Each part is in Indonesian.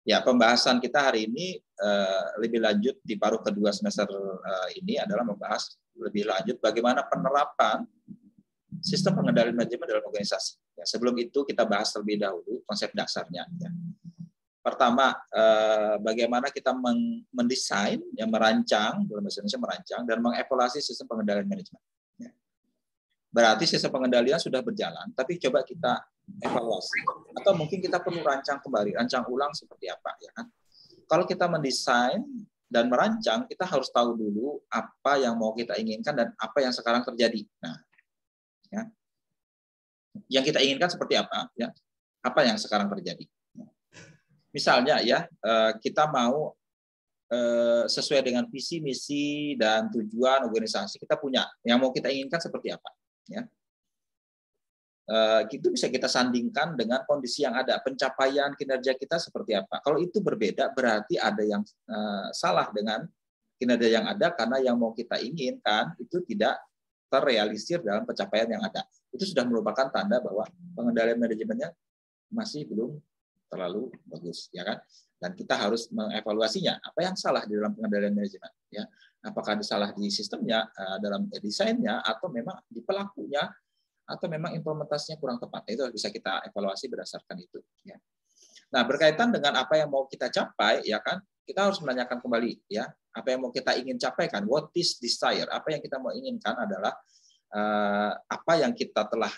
Ya, pembahasan kita hari ini lebih lanjut di paruh kedua semester ini adalah membahas lebih lanjut bagaimana penerapan sistem pengendalian manajemen dalam organisasi. Ya, sebelum itu kita bahas terlebih dahulu konsep dasarnya. Ya. Pertama, bagaimana kita mendesain, ya, merancang, dalam bahasa Indonesia merancang, dan mengevaluasi sistem pengendalian manajemen. Ya. Berarti sistem pengendalian sudah berjalan, tapi coba kita evaluasi. Atau mungkin kita perlu rancang kembali, rancang ulang seperti apa. Ya kan? Kalau kita mendesain dan merancang, kita harus tahu dulu apa yang mau kita inginkan dan apa yang sekarang terjadi. Nah, ya. Yang kita inginkan seperti apa? Ya. Apa yang sekarang terjadi? Misalnya ya, kita mau sesuai dengan visi, misi, dan tujuan organisasi kita punya. Yang mau kita inginkan seperti apa? Ya. Itu bisa kita sandingkan dengan kondisi yang ada, pencapaian kinerja kita seperti apa. Kalau itu berbeda, berarti ada yang salah dengan kinerja yang ada karena yang mau kita inginkan itu tidak terrealisir dalam pencapaian yang ada. Itu sudah merupakan tanda bahwa pengendalian manajemennya masih belum terlalu bagus, ya kan? Dan kita harus mengevaluasinya. Apa yang salah di dalam pengendalian manajemen? Ya, apakah salah di sistemnya, dalam desainnya, atau memang di pelakunya, atau memang implementasinya kurang tepat. Itu bisa kita evaluasi berdasarkan itu. Ya. Nah, berkaitan dengan apa yang mau kita capai, ya kan? Kita harus menanyakan kembali, ya, apa yang mau kita ingin capaikan. What is desire? Apa yang kita mau inginkan adalah apa yang kita telah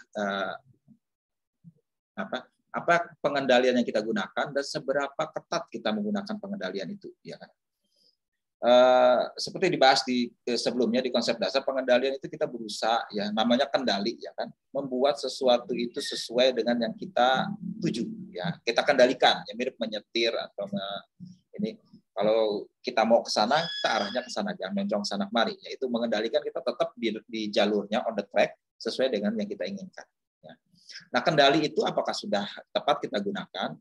apa pengendalian yang kita gunakan dan seberapa ketat kita menggunakan pengendalian itu, ya kan? Seperti dibahas di sebelumnya di konsep dasar pengendalian itu kita berusaha, ya, namanya kendali, ya kan, membuat sesuatu itu sesuai dengan yang kita tuju, ya, kita kendalikan, ya, mirip menyetir atau ini kalau kita mau ke sana kita arahnya ke sana, jangan mencong sana kemari, yaitu mengendalikan kita tetap di jalurnya, on the track, sesuai dengan yang kita inginkan. Ya. Nah, kendali itu apakah sudah tepat kita gunakan?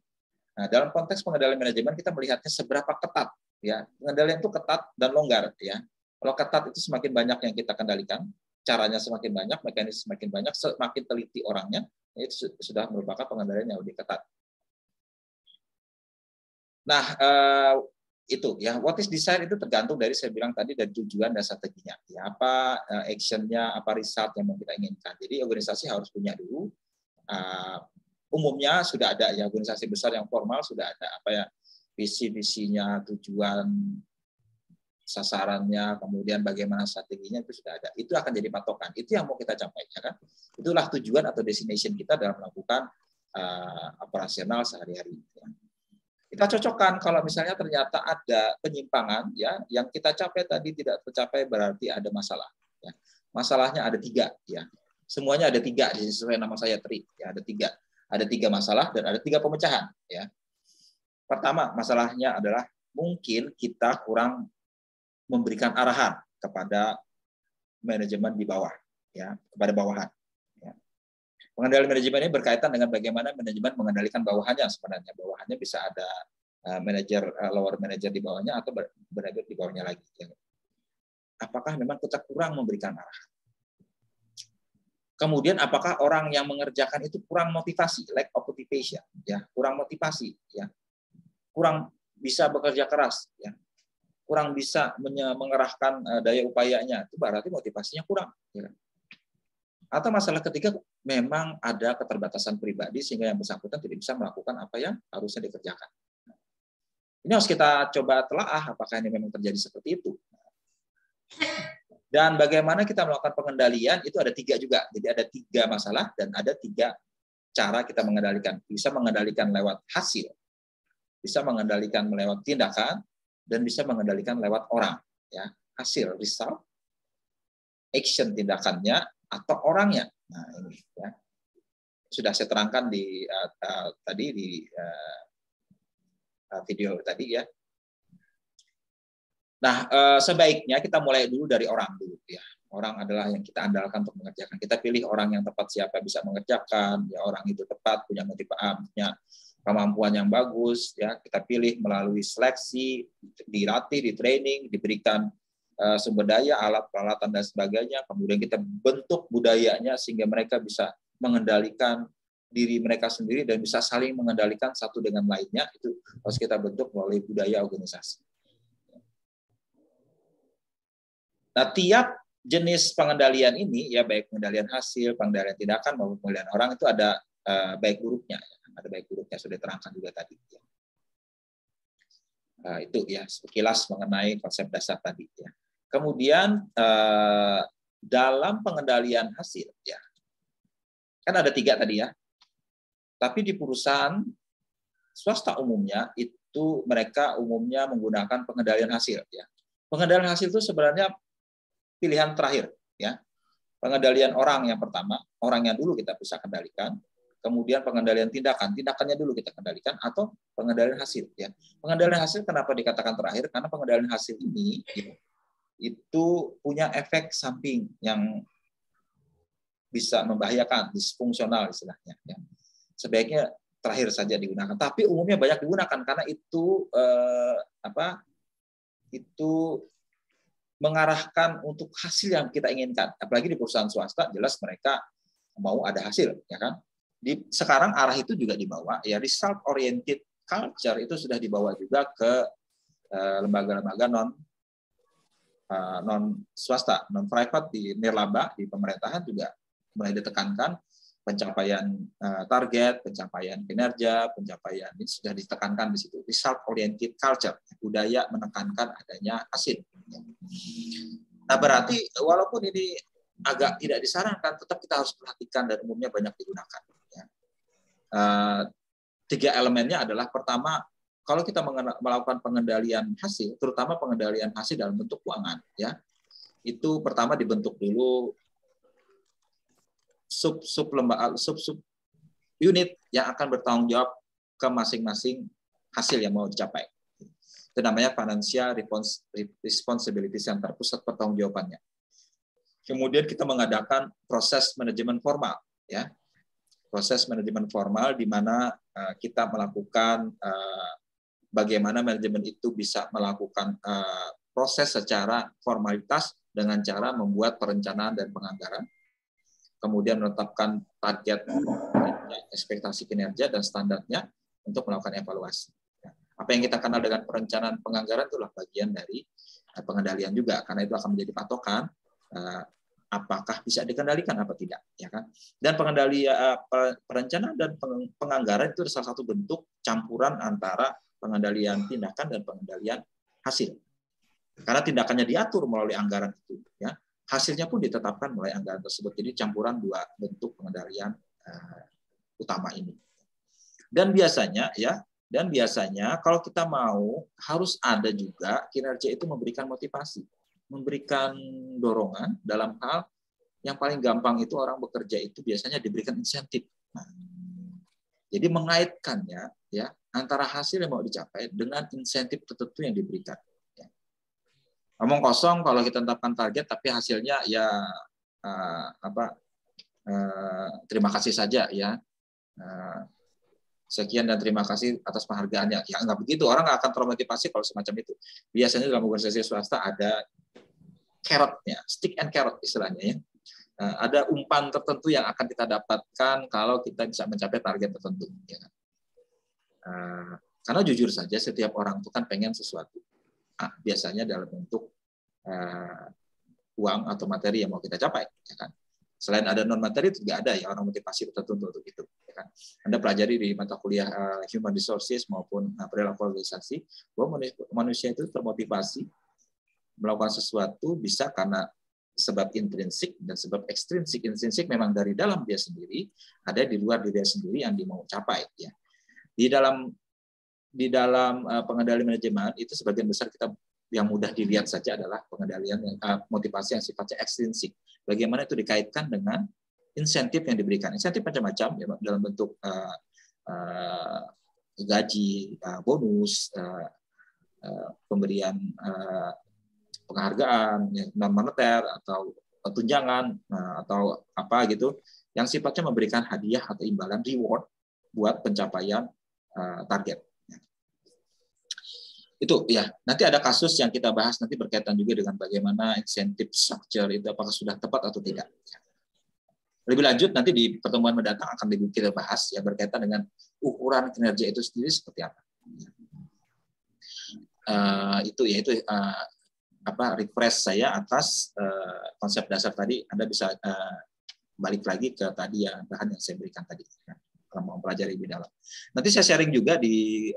Nah, dalam konteks pengendalian manajemen kita melihatnya seberapa ketat. Ya, pengendalian itu ketat dan longgar, ya. Kalau ketat itu semakin banyak yang kita kendalikan, caranya semakin banyak, mekanisme semakin banyak, semakin teliti orangnya, itu sudah merupakan pengendalian yang lebih ketat. Nah, itu ya, what is design itu tergantung dari, saya bilang tadi, dari tujuan dan strateginya. Ya, apa actionnya, apa result yang mau kita inginkan. Jadi organisasi harus punya dulu. Umumnya sudah ada, ya, organisasi besar yang formal sudah ada apa ya, visi-visinya, tujuan, sasarannya, kemudian bagaimana strateginya, itu sudah ada. Itu akan jadi patokan. Itu yang mau kita capai, ya kan? Itulah tujuan atau destination kita dalam melakukan operasional sehari-hari. Ya. Kita cocokkan kalau misalnya ternyata ada penyimpangan, ya, yang kita capai tadi tidak tercapai, berarti ada masalah. Ya. Masalahnya ada 3, ya. Semuanya ada 3, sesuai nama saya TRI. Ya, ada 3. Ada 3 masalah dan ada 3 pemecahan. Ya. Pertama, masalahnya adalah mungkin kita kurang memberikan arahan kepada manajemen di bawah, ya, kepada bawahan. Ya. Pengendalian manajemen ini berkaitan dengan bagaimana manajemen mengendalikan bawahannya. Sebenarnya bawahannya bisa ada manajer, lower manager di bawahnya atau berada di bawahnya lagi. Ya. Apakah memang kita kurang memberikan arahan? Kemudian apakah orang yang mengerjakan itu kurang motivasi, lack of motivation, ya, kurang motivasi, ya, kurang bisa bekerja keras, ya, kurang bisa mengerahkan daya upayanya, itu berarti motivasinya kurang. Ya. Atau masalah ketiga, memang ada keterbatasan pribadi sehingga yang bersangkutan tidak bisa melakukan apa yang harusnya dikerjakan. Ini harus kita coba telaah apakah ini memang terjadi seperti itu. Dan bagaimana kita melakukan pengendalian itu ada 3 juga. Jadi ada 3 masalah dan ada 3 cara kita mengendalikan. Bisa mengendalikan lewat hasil, bisa mengendalikan lewat tindakan, dan bisa mengendalikan lewat orang. Ya, hasil, result, action tindakannya, atau orangnya. Nah, ini, ya, sudah saya terangkan di tadi di video tadi, ya. Nah, sebaiknya kita mulai dulu dari orang dulu, ya. Orang adalah yang kita andalkan untuk mengerjakan. Kita pilih orang yang tepat, siapa bisa mengerjakan, ya, orang itu tepat, punya motivasi, punya kemampuan yang bagus, ya. Kita pilih melalui seleksi, dilatih, di training, diberikan sumber daya, alat peralatan dan sebagainya. Kemudian kita bentuk budayanya sehingga mereka bisa mengendalikan diri mereka sendiri dan bisa saling mengendalikan satu dengan lainnya, itu harus kita bentuk melalui budaya organisasi. Nah, tiap jenis pengendalian ini, ya baik pengendalian hasil, pengendalian tindakan maupun pengendalian orang, itu ada baik buruknya, ada baik buruknya, sudah terangkan juga tadi. Itu ya sekilas mengenai konsep dasar tadi. Ya. Kemudian dalam pengendalian hasil, ya kan ada 3 tadi ya. Tapi di perusahaan swasta umumnya itu mereka umumnya menggunakan pengendalian hasil. Ya. Pengendalian hasil itu sebenarnya pilihan terakhir. Ya. Pengendalian orang yang pertama, orangnya dulu kita bisa kendalikan. Kemudian pengendalian tindakan, tindakannya dulu kita kendalikan, atau pengendalian hasil. Ya. Pengendalian hasil kenapa dikatakan terakhir? Karena pengendalian hasil ini itu punya efek samping yang bisa membahayakan, disfungsional istilahnya. Ya. Sebaiknya terakhir saja digunakan. Tapi umumnya banyak digunakan karena itu itu mengarahkan untuk hasil yang kita inginkan. Apalagi di perusahaan swasta, jelas mereka mau ada hasil, ya kan? Sekarang arah itu juga dibawa, ya result oriented culture itu sudah dibawa juga ke lembaga-lembaga non swasta, non private di nirlaba, di pemerintahan juga mulai ditekankan pencapaian target, pencapaian kinerja, pencapaian ini sudah ditekankan di situ. Result oriented culture, budaya menekankan adanya hasil. Nah, berarti walaupun ini agak tidak disarankan, tetap kita harus perhatikan dan umumnya banyak digunakan. Ya. 3 elemennya adalah pertama, kalau kita melakukan pengendalian hasil, terutama pengendalian hasil dalam bentuk keuangan, ya, itu pertama dibentuk dulu sub unit yang akan bertanggung jawab ke masing-masing hasil yang mau dicapai. Itu namanya Financial Responsibility Center, pusat pertanggungjawabannya. Kemudian kita mengadakan proses manajemen formal, ya, proses manajemen formal di mana kita melakukan bagaimana manajemen itu bisa melakukan proses secara formalitas dengan cara membuat perencanaan dan penganggaran, kemudian menetapkan target, ekspektasi kinerja dan standarnya untuk melakukan evaluasi. Apa yang kita kenal dengan perencanaan penganggaran itulah bagian dari pengendalian juga, karena itu akan menjadi patokan apakah bisa dikendalikan apa tidak, ya kan? Dan pengendalian perencanaan dan penganggaran itu salah satu bentuk campuran antara pengendalian tindakan dan pengendalian hasil. Karena tindakannya diatur melalui anggaran itu, ya. Hasilnya pun ditetapkan melalui anggaran tersebut. Jadi campuran 2 bentuk pengendalian utama ini. Dan biasanya kalau kita mau, harus ada juga kinerja itu memberikan motivasi, memberikan dorongan dalam hal yang paling gampang itu orang bekerja itu biasanya diberikan insentif. Nah, jadi mengaitkannya, ya, antara hasil yang mau dicapai dengan insentif tertentu yang diberikan. Ngomong kosong kalau kita tetapkan target tapi hasilnya ya terima kasih saja, ya, sekian dan terima kasih atas penghargaannya, ya nggak begitu, orang nggak akan termotivasi kalau semacam itu. Biasanya dalam organisasi swasta ada carrot-nya, stick and carrot istilahnya, ya. Ada umpan tertentu yang akan kita dapatkan kalau kita bisa mencapai target tertentu, ya. Karena jujur saja setiap orang itu kan pengen sesuatu. Biasanya dalam bentuk uang atau materi yang mau kita capai, ya kan. Selain ada non materi juga ada ya orang motivasi tertentu untuk itu, ya kan. Anda pelajari di mata kuliah Human Resources maupun perilaku organisasi bahwa manusia itu termotivasi melakukan sesuatu bisa karena sebab intrinsik dan sebab ekstrinsik. Intrinsik memang dari dalam dia sendiri, ada di luar diri dia sendiri yang dia mau capai, ya. Di dalam pengendalian manajemen itu sebagian besar kita yang mudah dilihat saja adalah pengendalian motivasi yang sifatnya ekstrinsik. Bagaimana itu dikaitkan dengan insentif yang diberikan. Insentif macam-macam, ya, dalam bentuk gaji, bonus, pemberian penghargaan, ya, non moneter atau tunjangan, atau apa gitu, yang sifatnya memberikan hadiah atau imbalan, reward buat pencapaian target. Itu ya, nanti ada kasus yang kita bahas nanti berkaitan juga dengan bagaimana insentif structure itu apakah sudah tepat atau tidak. Lebih lanjut nanti di pertemuan mendatang akan kita bahas ya berkaitan dengan ukuran kinerja itu sendiri seperti apa. Refresh saya atas konsep dasar tadi. Anda bisa balik lagi ke tadi ya bahan yang saya berikan tadi ya, kalau mau mempelajari lebih dalam. Nanti saya sharing juga di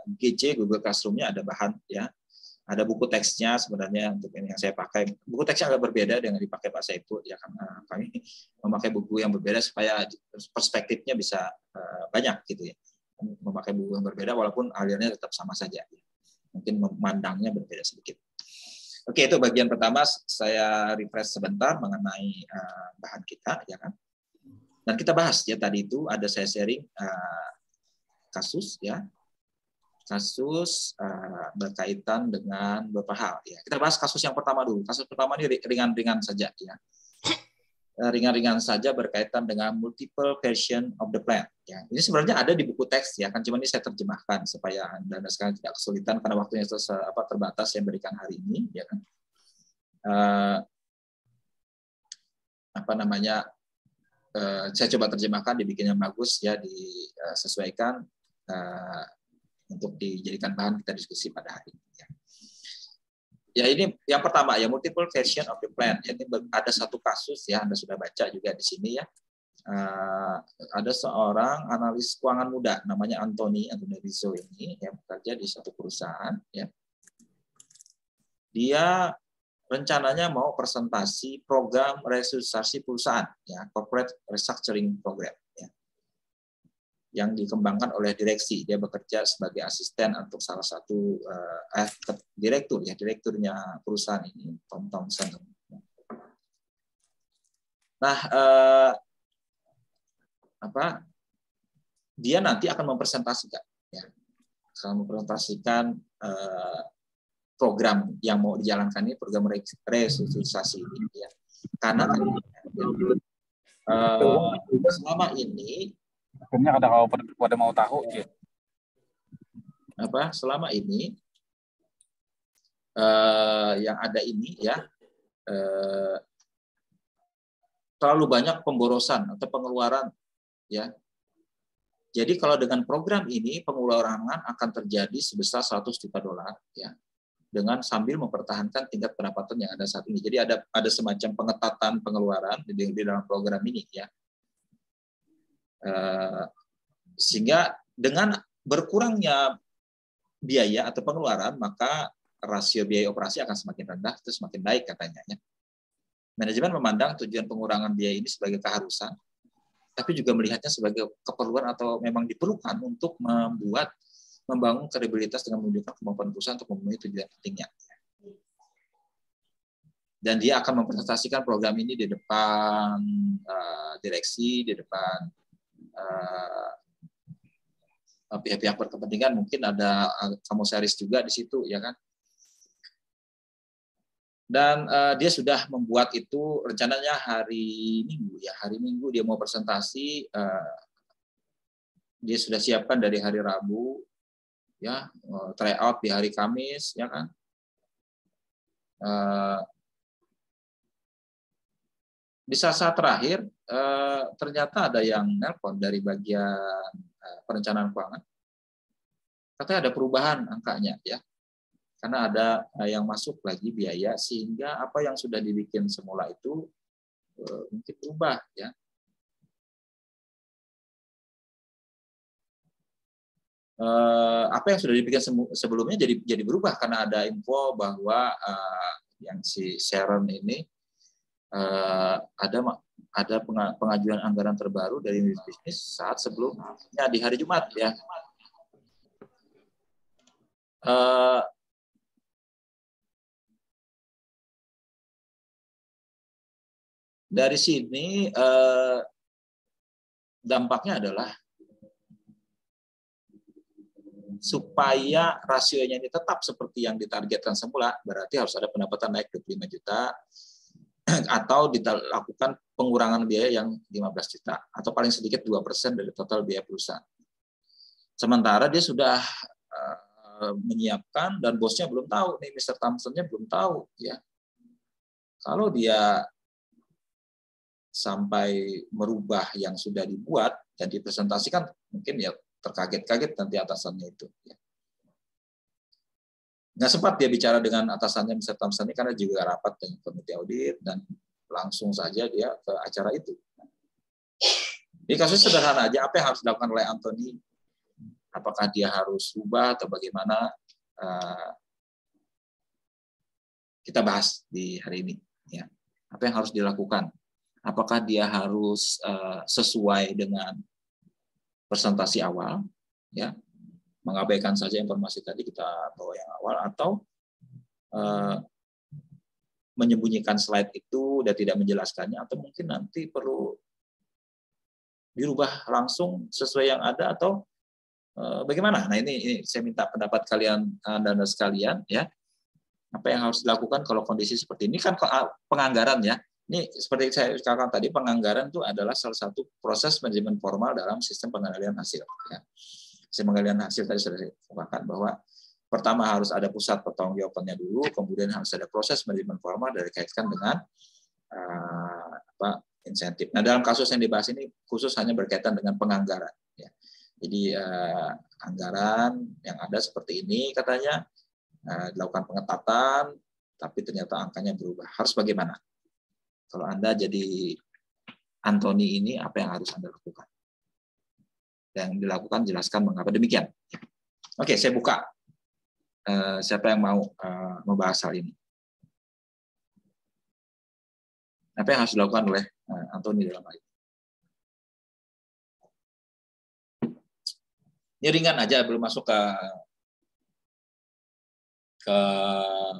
GC Google Classroom-nya ada bahan ya. Ada buku teksnya sebenarnya untuk ini yang saya pakai. Buku teksnya agak berbeda dengan dipakai Pak Saiful ya, karena kami memakai buku yang berbeda supaya perspektifnya bisa banyak gitu ya. Memakai buku yang berbeda walaupun alirannya tetap sama saja. Mungkin memandangnya berbeda sedikit. Oke, itu bagian pertama. Saya refresh sebentar mengenai bahan kita ya kan. Dan kita bahas ya tadi itu ada saya sharing kasus ya. Kasus berkaitan dengan beberapa hal. Ya. Kita bahas kasus yang pertama dulu. Kasus pertama ini ringan-ringan saja. Ya. Ringan-ringan saja berkaitan dengan multiple version of the plan. Ya. Ini sebenarnya ada di buku teks, ya kan, cuma ini saya terjemahkan supaya Anda sekarang tidak kesulitan karena waktunya terbatas yang berikan hari ini. Ya kan. Saya coba terjemahkan, dibikin yang bagus, ya, disesuaikan. Untuk dijadikan bahan kita diskusi pada hari ini. Ya, ini yang pertama ya, multiple version of the plan. Ini ada satu kasus ya, Anda sudah baca juga di sini ya. Ada seorang analis keuangan muda namanya Anthony Rizzo ini yang bekerja di satu perusahaan ya. Dia rencananya mau presentasi program restrukturisasi perusahaan ya, corporate restructuring program ya, yang dikembangkan oleh direksi. Dia bekerja sebagai asisten untuk salah satu direkturnya perusahaan ini, Tom Thompson. Nah, dia nanti akan mempresentasikan, ya, program yang mau dijalankan ini, program restrukturisasi ini, ya. Karena selama ini akhirnya kalau pada mau tahu ya. Selama ini yang ada ini ya terlalu banyak pemborosan atau pengeluaran ya. Jadi kalau dengan program ini pengeluaran akan terjadi sebesar $100 juta ya, dengan sambil mempertahankan tingkat pendapatan yang ada saat ini. Jadi ada semacam pengetatan pengeluaran di dalam program ini ya. Sehingga dengan berkurangnya biaya atau pengeluaran, maka rasio biaya operasi akan semakin rendah, itu semakin baik katanya. Ya. Manajemen memandang tujuan pengurangan biaya ini sebagai keharusan, tapi juga melihatnya sebagai keperluan atau memang diperlukan untuk membangun kredibilitas dengan menunjukkan kemampuan perusahaan untuk memenuhi tujuan pentingnya. Dan dia akan mempresentasikan program ini di depan direksi, di depan pihak-pihak berkepentingan, mungkin ada komisaris juga di situ, ya kan. Dan dia sudah membuat itu rencananya hari Minggu dia mau presentasi. Dia sudah siapkan dari hari Rabu, ya, tryout di hari Kamis, ya kan. Di saat terakhir ternyata ada yang nelpon dari bagian perencanaan keuangan. Katanya ada perubahan angkanya ya. Karena ada yang masuk lagi biaya sehingga apa yang sudah dibikin semula itu mungkin berubah ya. Apa yang sudah dibikin sebelumnya jadi berubah karena ada info bahwa yang si Sharon ini ada pengajuan anggaran terbaru dari bisnis saat sebelumnya di hari Jumat ya. Dari sini dampaknya adalah supaya rasionya ini tetap seperti yang ditargetkan semula, berarti harus ada pendapatan naik 25 juta atau dilakukan pengurangan biaya yang 15 juta atau paling sedikit 2% dari total biaya perusahaan. Sementara dia sudah menyiapkan dan bosnya belum tahu nih, Mr. Thompson-nya belum tahu ya. Kalau dia sampai merubah yang sudah dibuat dan dipresentasikan, mungkin ya terkaget-kaget nanti atasannya itu. Nggak sempat dia bicara dengan atasannya Mr. Thompson ini karena juga rapat dengan komite audit dan langsung saja dia ke acara itu. Ini kasus sederhana aja, apa yang harus dilakukan oleh Anthony? Apakah dia harus ubah atau bagaimana? Kita bahas di hari ini. Ya. Apa yang harus dilakukan? Apakah dia harus sesuai dengan presentasi awal, ya, mengabaikan saja informasi tadi kita bawa yang awal, atau menyembunyikan slide itu dan tidak menjelaskannya, atau mungkin nanti perlu dirubah langsung sesuai yang ada, atau bagaimana? Nah ini saya minta pendapat kalian dan sekalian, ya. Apa yang harus dilakukan kalau kondisi seperti ini? Kan penganggaran, ya. Ini seperti saya katakan tadi, penganggaran itu adalah salah satu proses manajemen formal dalam sistem pengendalian hasil. Ya. Sistem pengendalian hasil tadi sudah saya katakan bahwa pertama harus ada pusat pertanggungjawabannya dulu, kemudian harus ada proses manajemen formal dari kaitkan dengan insentif. Nah dalam kasus yang dibahas ini khusus hanya berkaitan dengan penganggaran. Ya. Jadi anggaran yang ada seperti ini katanya dilakukan pengetatan, tapi ternyata angkanya berubah. Harus bagaimana? Kalau Anda jadi Anthony ini, apa yang harus Anda lakukan? Yang dilakukan, jelaskan mengapa demikian. Oke, saya buka. Siapa yang mau membahas hal ini? Apa yang harus dilakukan oleh Anthony dalam hal ini? Ini ringan aja, belum masuk ke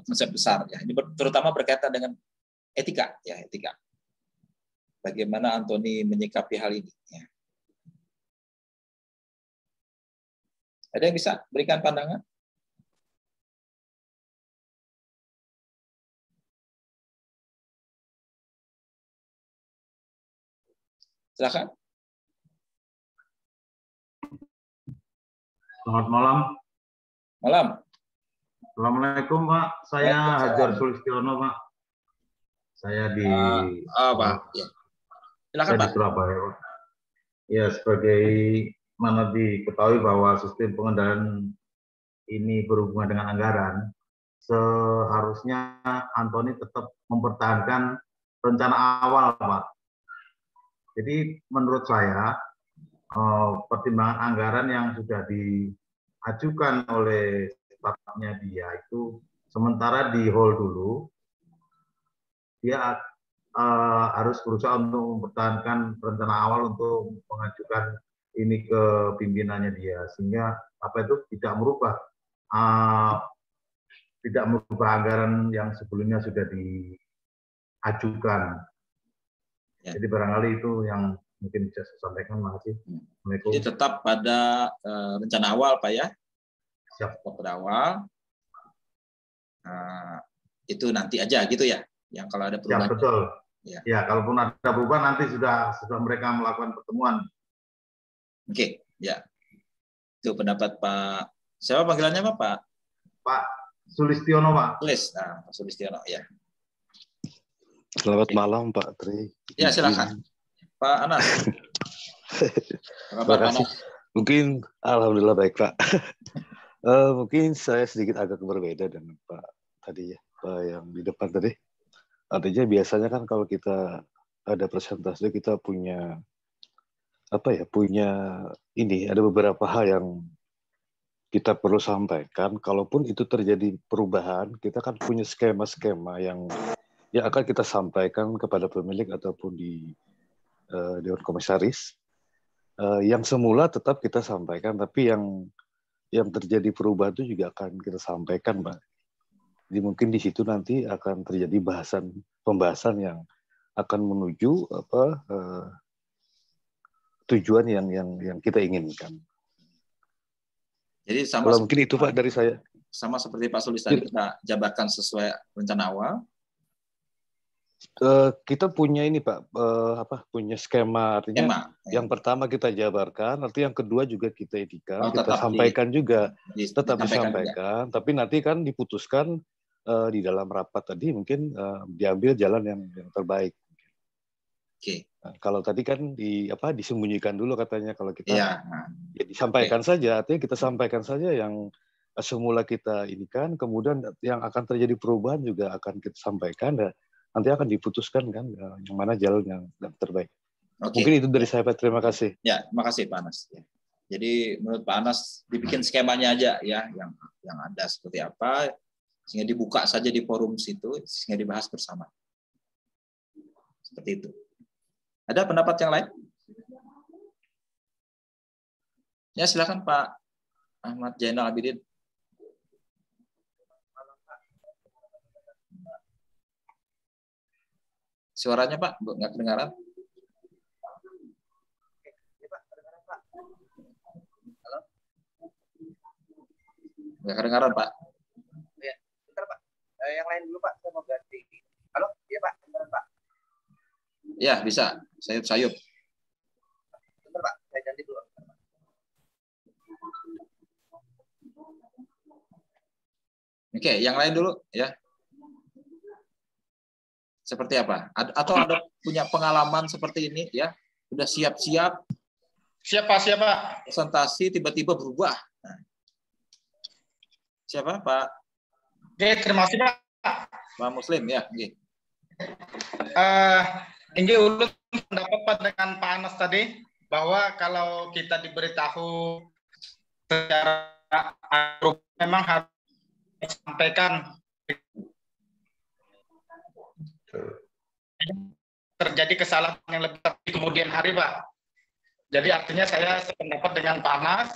konsep besar. Ya. Ini terutama berkaitan dengan etika, ya etika. Bagaimana Anthony menyikapi hal ini? Ya. Ada yang bisa berikan pandangan? Silakan. Selamat malam. Malam. Assalamualaikum Pak. Saya Hajar Sulistiono Pak. Saya di Pak. Ya. Silakan Pak. Di Surabaya Pak. Ya sebagai mana diketahui bahwa sistem pengendalian ini berhubungan dengan anggaran, seharusnya Anthony tetap mempertahankan rencana awal Pak. Jadi menurut saya pertimbangan anggaran yang sudah diajukan oleh stafnya dia itu sementara di hold dulu, dia harus berusaha untuk mempertahankan rencana awal untuk mengajukan ini ke pimpinannya dia, sehingga apa itu tidak merubah anggaran yang sebelumnya sudah diajukan. Ya. Jadi barangkali itu yang mungkin bisa saya sampaikan. Makasih. Jadi tetap pada rencana awal Pak ya. Siap. Pada awal. Itu nanti aja gitu ya. Yang kalau ada perubahan. Ya betul. Ya, kalaupun ada perubahan nanti sudah mereka melakukan pertemuan. Oke, ya. Itu pendapat Pak. Siapa panggilannya Pak? Pak Sulistiono Pak. Pak Sulistiono ya. Selamat malam Pak Tri. Ya silakan. Pak Anas. Terima kasih. Mungkin alhamdulillah baik Pak. Mungkin saya sedikit agak berbeda dengan Pak tadi ya, Pak yang di depan tadi. Artinya biasanya kan kalau kita ada presentasi kita punya ada beberapa hal yang kita perlu sampaikan. Kalaupun itu terjadi perubahan, kita kan punya skema-skema yang akan kita sampaikan kepada pemilik ataupun di Dewan Komisaris. Yang semula tetap kita sampaikan, tapi yang terjadi perubahan itu juga akan kita sampaikan, Pak. Jadi mungkin di situ nanti akan terjadi pembahasan yang akan menuju tujuan yang kita inginkan. Jadi kalau mungkin itu Pak dari saya. Sama seperti Pak Sulis tadi, kita jabarkan sesuai rencana awal. Kita punya ini Pak, punya skema, artinya yang pertama kita jabarkan, nanti yang kedua juga kita edikan, kita sampaikan juga, tetap disampaikan, tapi nanti kan diputuskan di dalam rapat tadi mungkin diambil jalan yang terbaik. Oke. Nah, kalau tadi kan disembunyikan dulu katanya, kalau kita Iya. ya disampaikan saja, artinya kita sampaikan saja yang semula kita ini kan, kemudian yang akan terjadi perubahan juga akan kita sampaikan, dan nanti akan diputuskan kan yang mana jalan yang terbaik. Oke. Mungkin itu dari saya, Pak. Terima kasih. Ya, terima kasih Pak Anas. Ya. Jadi menurut Pak Anas dibikin skemanya aja ya, yang ada seperti apa, sehingga dibuka saja di forum situ, sehingga dibahas bersama. Seperti itu. Ada pendapat yang lain? Ya, silakan Pak Ahmad Zainal Abidin. Suaranya Pak, nggak kedengaran? Nggak kedengaran Pak. Ya, bentar Pak. Yang lain dulu Pak, saya mau ganti. Halo, iya Pak, bentar Pak. Ya, bisa. Sayup. Bentar Pak, saya ganti dulu. Oke, yang lain dulu ya. Seperti apa? Atau ada punya pengalaman seperti ini ya? Sudah siap-siap. Siapa? Presentasi tiba-tiba berubah. Nah. Siapa Pak? Oke, terima kasih Pak. Pak Muslim ya. Oke. Ini ulut pendapat Pak dengan Pak Anas tadi, bahwa kalau kita diberitahu secara memang harus disampaikan. Terjadi kesalahan yang lebih di kemudian hari, Pak. Jadi artinya saya sependapat dengan Pak Anas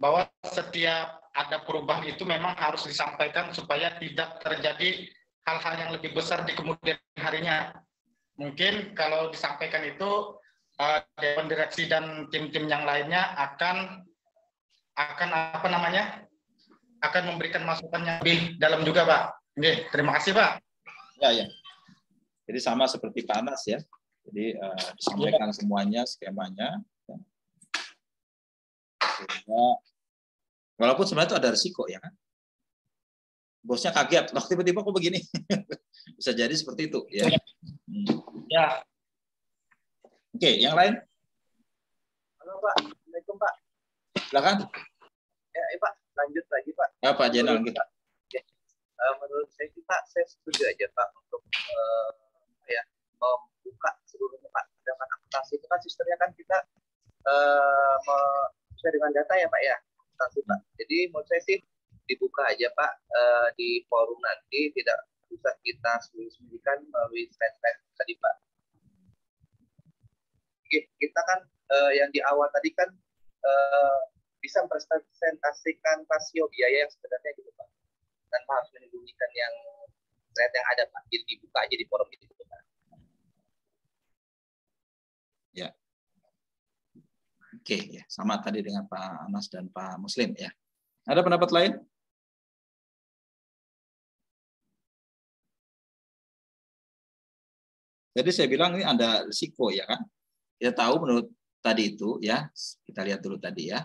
bahwa setiap ada perubahan itu memang harus disampaikan supaya tidak terjadi hal-hal yang lebih besar di kemudian harinya. Mungkin kalau disampaikan itu Dewan Direksi dan tim-tim yang lainnya akan akan memberikan masukan yang lebih dalam juga, Pak. Oke, terima kasih, Pak. Ya. Jadi sama seperti Pak Anas ya. Jadi disampaikan semuanya, skemanya. Ya. Sehingga, walaupun sebenarnya itu ada risiko ya kan. Bosnya kaget, loh tiba-tiba kok begini. Bisa jadi seperti itu ya. Ya. Oke, yang lain? Halo Pak, Assalamualaikum Pak. Silakan. Ya, Pak, lanjut lagi Pak. Ya Pak Jenal. Menurut saya sih Pak, saya setuju aja Pak untuk membuka seluruhnya Pak. Sedangkan akuntansi itu kan sistemnya kan kita sesuai dengan data ya Pak ya, akuntansi Pak. Jadi menurut saya sih dibuka aja Pak di forum nanti, tidak bisa kita sembunyikan melalui slide-slide tadi Pak. Kita kan yang di awal tadi kan bisa mempresentasikan rasio biaya yang sebenarnya gitu Pak, tanpa harus menyembunyikan yang slide yang ada Pak. Jadi dibuka aja di forum itu Pak. Ya. Oke, ya, sama tadi dengan Pak Anas dan Pak Muslim ya. Ada pendapat lain? Jadi saya bilang ini ada risiko ya kan. Kita tahu menurut tadi itu ya, kita lihat dulu tadi ya.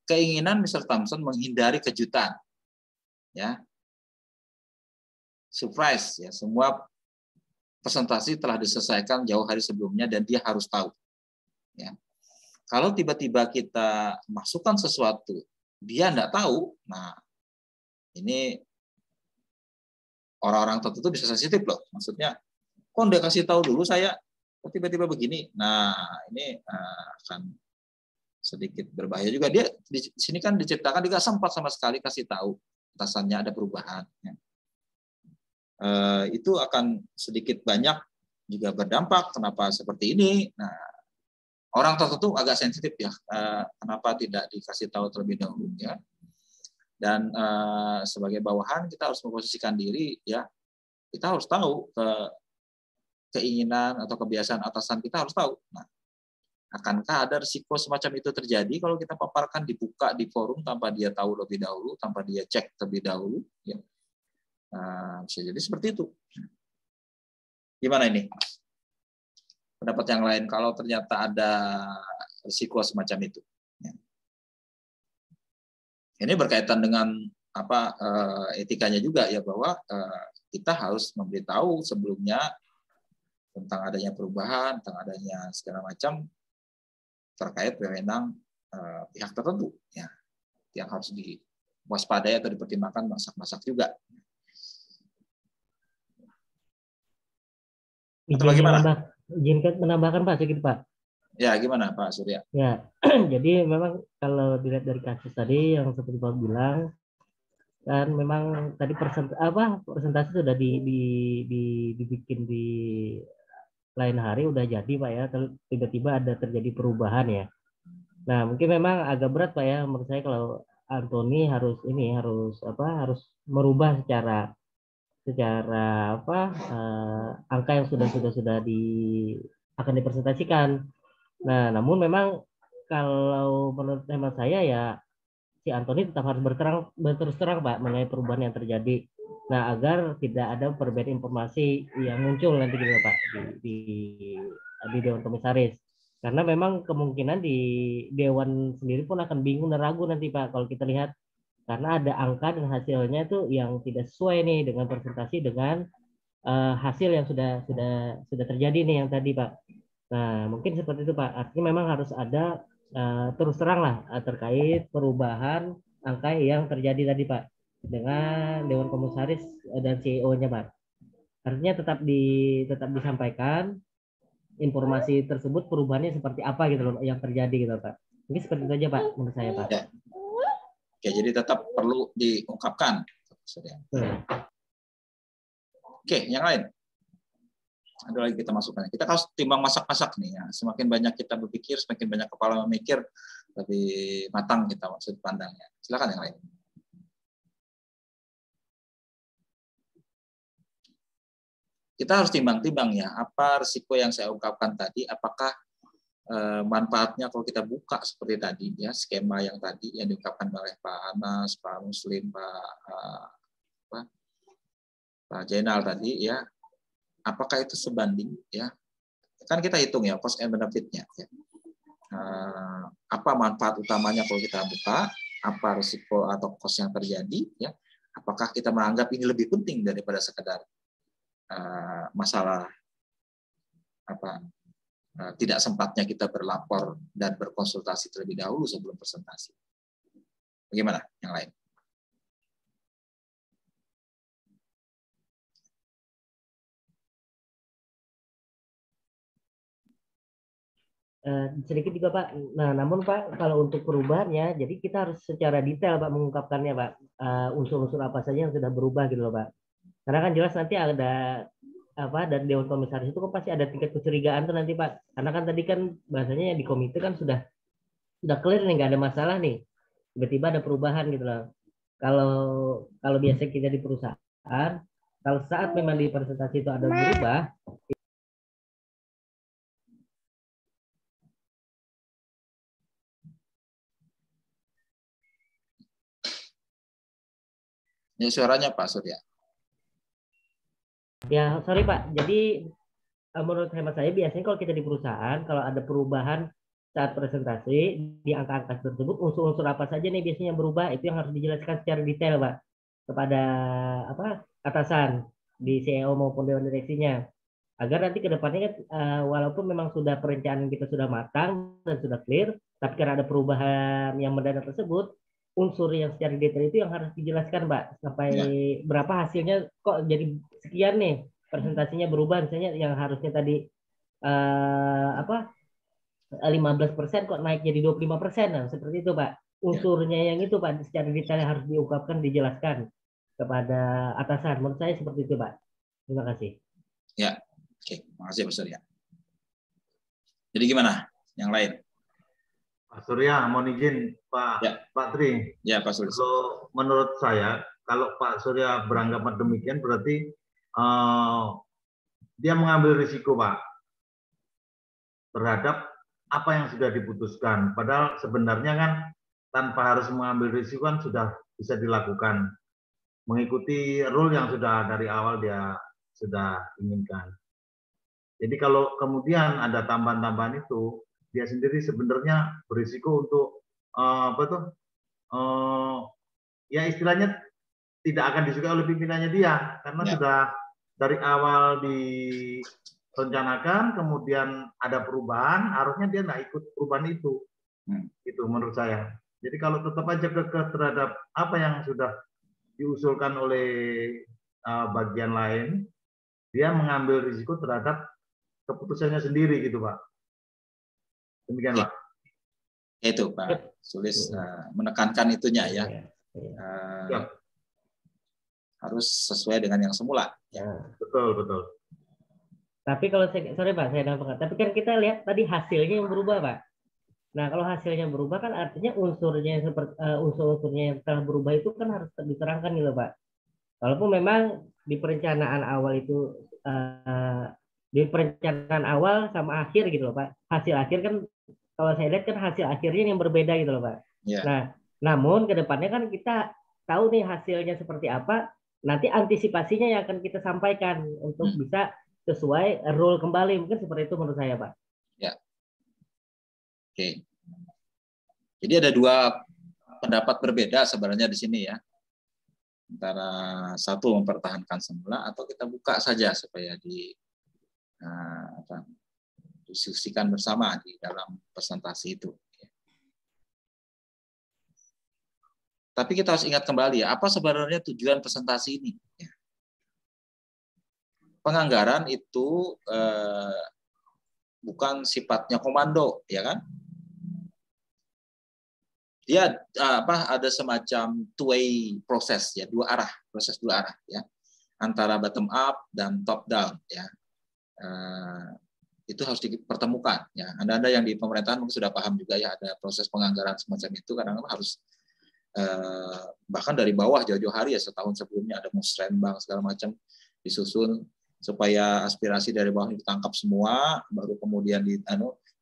Keinginan Mr. Thompson menghindari kejutan, ya, surprise, ya, semua presentasi telah diselesaikan jauh hari sebelumnya dan dia harus tahu, ya. Kalau tiba-tiba kita masukkan sesuatu, dia enggak tahu, nah ini orang-orang tertentu bisa sensitif loh, maksudnya, kok enggak kasih tahu dulu saya, kok tiba-tiba begini, nah ini akan sedikit berbahaya juga. Dia di sini kan diciptakan dia nggak sempat sama sekali kasih tahu atasannya ada perubahan. Itu akan sedikit banyak juga berdampak. Kenapa seperti ini? Nah, orang tertentu agak sensitif ya. Kenapa tidak dikasih tahu terlebih dahulu ya? Dan sebagai bawahan kita harus memposisikan diri ya. Kita harus tahu keinginan atau kebiasaan atasan kita harus tahu. Nah, akankah ada risiko semacam itu terjadi kalau kita paparkan dibuka di forum tanpa dia tahu lebih dahulu, tanpa dia cek terlebih dahulu? Ya. Bisa jadi seperti itu. Gimana ini? pendapat yang lain kalau ternyata ada risiko semacam itu. Ya. Ini berkaitan dengan apa etikanya juga ya, bahwa kita harus memberitahu sebelumnya tentang adanya perubahan, tentang adanya segala macam terkait wewenang pihak tertentu ya, yang harus diwaspadai atau dipertimbangkan masak-masak juga. Atau bagaimana? Izinkan menambahkan Pak sedikit Pak. Ya, gimana Pak Surya? Ya, jadi memang kalau dilihat dari kasus tadi yang seperti Pak bilang, kan memang tadi persentase sudah dibikin di lain hari udah jadi Pak ya, tiba-tiba ada terjadi perubahan ya. Nah mungkin memang agak berat Pak ya menurut saya kalau Anthony harus merubah secara angka yang sudah akan dipresentasikan. Nah namun memang kalau menurut hemat saya ya si Anthony tetap harus berterus terang Pak mengenai perubahan yang terjadi. Nah agar tidak ada perbedaan informasi yang muncul nanti gitu Pak di Dewan Komisaris. Karena memang kemungkinan di Dewan sendiri pun akan bingung dan ragu nanti Pak kalau kita lihat, karena ada angka dan hasilnya itu yang tidak sesuai nih dengan presentasi dengan hasil yang sudah terjadi nih yang tadi Pak. Nah mungkin seperti itu Pak. Artinya memang harus ada terus terang lah terkait perubahan angka yang terjadi tadi Pak dengan Dewan Komisaris dan CEO-nya Pak. Artinya tetap disampaikan informasi tersebut perubahannya seperti apa gitu loh yang terjadi gitu Pak. Mungkin seperti itu aja Pak menurut saya Pak. Ya. Oke, jadi tetap perlu diungkapkan. Oke, yang lain. Ada lagi kita masukkan. Kita harus timbang masak-masak nih ya. Semakin banyak kita berpikir, semakin banyak kepala memikir, lebih matang kita maksud pandangnya. Silakan yang lain. Kita harus timbang-timbang ya, apa risiko yang saya ungkapkan tadi, apakah manfaatnya kalau kita buka seperti tadi ya, skema yang tadi yang diungkapkan oleh Pak Anas, Pak Muslim, Pak Jainal tadi ya, apakah itu sebanding ya? Kan kita hitung ya cost and benefit-nya ya. Apa manfaat utamanya kalau kita buka, apa risiko atau cost yang terjadi ya? Apakah kita menganggap ini lebih penting daripada sekedar masalah tidak sempatnya kita berlapor dan berkonsultasi terlebih dahulu sebelum presentasi. Bagaimana yang lain? Sedikit juga Pak. Nah, namun Pak, kalau untuk perubahannya, jadi kita harus secara detail Pak mengungkapkannya Pak. Unsur-unsur apa saja yang sudah berubah gitu loh Pak. Karena kan jelas nanti ada dari Dewan Komisaris itu kan pasti ada tingkat kecurigaan tuh nanti Pak. Karena kan tadi kan bahasanya yang di komite kan sudah clear nih, nggak ada masalah nih. Tiba-tiba ada perubahan gitu loh. Kalau biasa kita di perusahaan, kalau saat memang di presentasi itu ada berubah, ini suaranya Pak Surya. Ya, sorry Pak. Jadi menurut hemat saya biasanya kalau kita di perusahaan, kalau ada perubahan saat presentasi di angka-angka tersebut, unsur-unsur apa saja nih biasanya yang berubah, itu yang harus dijelaskan secara detail Pak kepada atasan di CEO maupun dewan direksinya. Agar nanti ke depannya kan walaupun memang sudah perencanaan kita sudah matang dan sudah clear, tapi karena ada perubahan yang mendadak tersebut, unsur yang secara detail itu yang harus dijelaskan Pak, sampai berapa hasilnya kok jadi sekian nih, presentasinya berubah, misalnya yang harusnya tadi 15% kok naik jadi 25%, nah, seperti itu Pak. Unsurnya yang itu Pak secara detail harus diungkapkan, dijelaskan kepada atasan. Menurut saya seperti itu Pak. Terima kasih. Ya, oke, makasih Pak Surya. Jadi gimana yang lain? Pak Surya, mohon izin Pak Tri. Ya, Pak Surya. Kalau menurut saya, kalau Pak Surya beranggapan demikian, berarti dia mengambil risiko Pak terhadap apa yang sudah diputuskan. Padahal sebenarnya kan tanpa harus mengambil risiko kan sudah bisa dilakukan. Mengikuti rule yang sudah dari awal dia sudah inginkan. Jadi kalau kemudian ada tambahan-tambahan itu, dia sendiri sebenarnya berisiko untuk apa tuh? Ya istilahnya tidak akan disukai oleh pimpinannya dia, karena sudah dari awal direncanakan, kemudian ada perubahan, harusnya dia nggak ikut perubahan itu. Itu menurut saya. Jadi kalau tetap aja kekeh terhadap apa yang sudah diusulkan oleh bagian lain, dia mengambil risiko terhadap keputusannya sendiri gitu, Pak. Demikian, Pak. Itu Pak Sulis menekankan itunya ya. Harus sesuai dengan yang semula. Betul, betul. Tapi kalau sorry Pak, saya dapat. Tapi kan kita lihat tadi hasilnya yang berubah, Pak. Nah, kalau hasilnya berubah kan artinya unsurnya seperti unsur-unsurnya yang telah berubah itu kan harus diterangkan gitu, Pak. Walaupun memang di perencanaan awal itu di perencanaan awal sama akhir gitu loh, Pak. Hasil akhir kan kalau saya lihat kan hasil akhirnya yang berbeda gitu loh, Pak. Nah, namun ke depannya kan kita tahu nih hasilnya seperti apa, nanti antisipasinya yang akan kita sampaikan untuk bisa sesuai rule kembali, mungkin seperti itu menurut saya, Pak. Ya. Oke. Jadi ada dua pendapat berbeda sebenarnya di sini ya. Antara satu mempertahankan semula atau kita buka saja supaya diskusikan bersama di dalam presentasi itu. Tapi kita harus ingat kembali ya, apa sebenarnya tujuan presentasi ini? Penganggaran itu bukan sifatnya komando, ya kan? Dia ada semacam two-way proses ya, proses dua arah ya, antara bottom up dan top down ya. Itu harus dipertemukan ya. Anda yang di pemerintahan mungkin sudah paham juga ya, ada proses penganggaran semacam itu karena harus bahkan dari bawah jauh-jauh hari ya, setahun sebelumnya ada musrenbang segala macam disusun supaya aspirasi dari bawah ditangkap semua, baru kemudian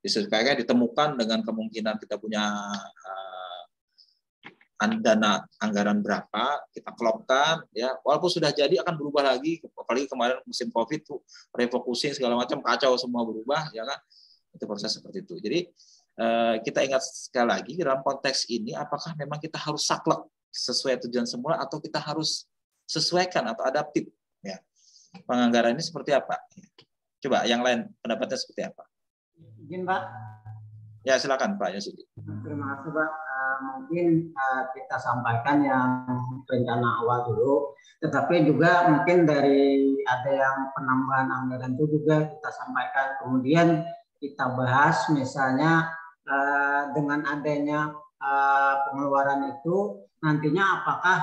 disesuaikan, ditemukan dengan kemungkinan kita punya dana anggaran berapa, kita klopkan ya, walaupun sudah jadi akan berubah lagi, apalagi kemarin musim Covid tuh refocusing segala macam kacau, semua berubah ya kan, itu proses seperti itu. Jadi kita ingat sekali lagi dalam konteks ini, apakah memang kita harus saklek sesuai tujuan semula atau kita harus sesuaikan atau adaptif ya. Penganggaran ini seperti apa? Coba yang lain pendapatnya seperti apa? Izin Pak. Ya silakan Pak Yosudi. Terima kasih Pak. Mungkin kita sampaikan yang rencana awal dulu, tetapi juga mungkin dari ada yang penambahan anggaran itu juga kita sampaikan. Kemudian kita bahas misalnya dengan adanya pengeluaran itu nantinya apakah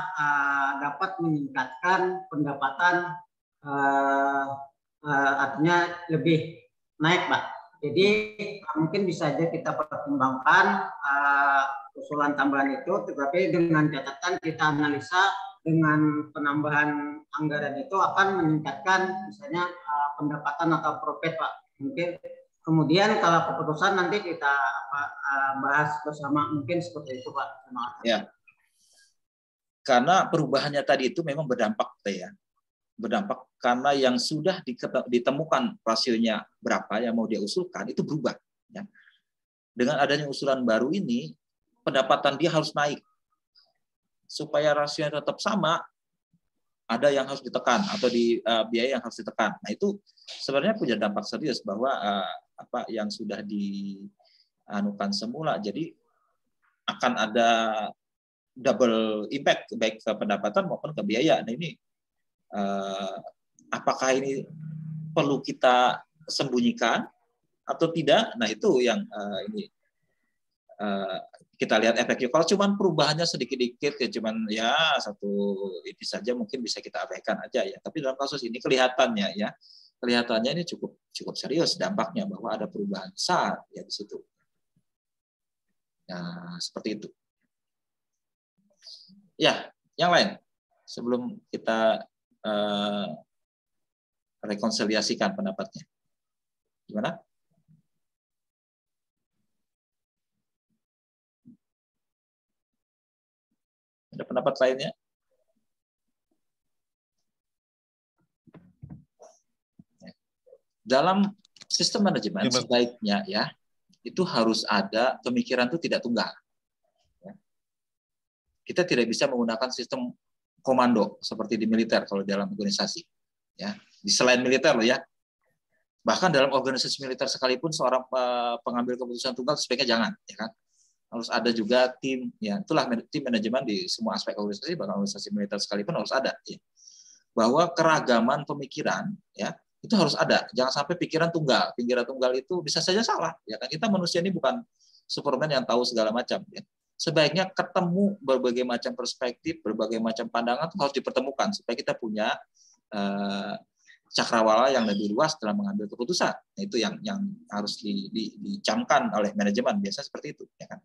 dapat meningkatkan pendapatan, artinya lebih naik Pak. Jadi mungkin bisa saja kita pertimbangkan usulan tambahan itu, tetapi dengan catatan kita analisa dengan penambahan anggaran itu akan meningkatkan misalnya pendapatan atau profit Pak. Mungkin kemudian kalau keputusan nanti kita bahas bersama, mungkin seperti itu Pak. Terima kasih. Ya. Karena perubahannya tadi itu memang berdampak ya. Berdampak karena yang sudah ditemukan rasionya berapa yang mau dia usulkan itu berubah ya. Dengan adanya usulan baru ini, pendapatan dia harus naik supaya rasionya tetap sama, ada yang harus ditekan atau biaya yang harus ditekan. Nah itu sebenarnya punya dampak serius bahwa apa yang sudah dianukan semula jadi akan ada double impact baik ke pendapatan maupun ke biaya. Nah ini apakah ini perlu kita sembunyikan atau tidak? Nah itu yang ini kita lihat efeknya. Kalau cuman perubahannya sedikit-dikit ya, cuman ya satu ini saja mungkin bisa kita abaikan aja ya. Tapi dalam kasus ini kelihatannya ini cukup serius dampaknya bahwa ada perubahan besar ya di situ. Nah seperti itu. Ya, yang lain sebelum kita rekonsiliasikan pendapatnya. Gimana? Ada pendapat lainnya? Dalam sistem manajemen sebaiknya ya itu harus ada pemikiran itu tidak tunggal. Ya. Kita tidak bisa menggunakan sistem komando seperti di militer kalau dalam organisasi. Ya, di selain militer loh ya. Bahkan dalam organisasi militer sekalipun seorang pengambil keputusan tunggal sebaiknya jangan, ya kan? Harus ada juga tim, ya itulah tim manajemen di semua aspek organisasi, bahkan organisasi militer sekalipun harus ada. Ya. Bahwa keragaman pemikiran, ya itu harus ada. Jangan sampai pikiran tunggal itu bisa saja salah. Ya kan kita manusia ini bukan Superman yang tahu segala macam. Ya. Sebaiknya ketemu berbagai macam perspektif, berbagai macam pandangan itu harus dipertemukan supaya kita punya cakrawala yang lebih luas dalam mengambil keputusan. Nah, itu yang harus dicamkan oleh manajemen, biasa seperti itu. Ya kan?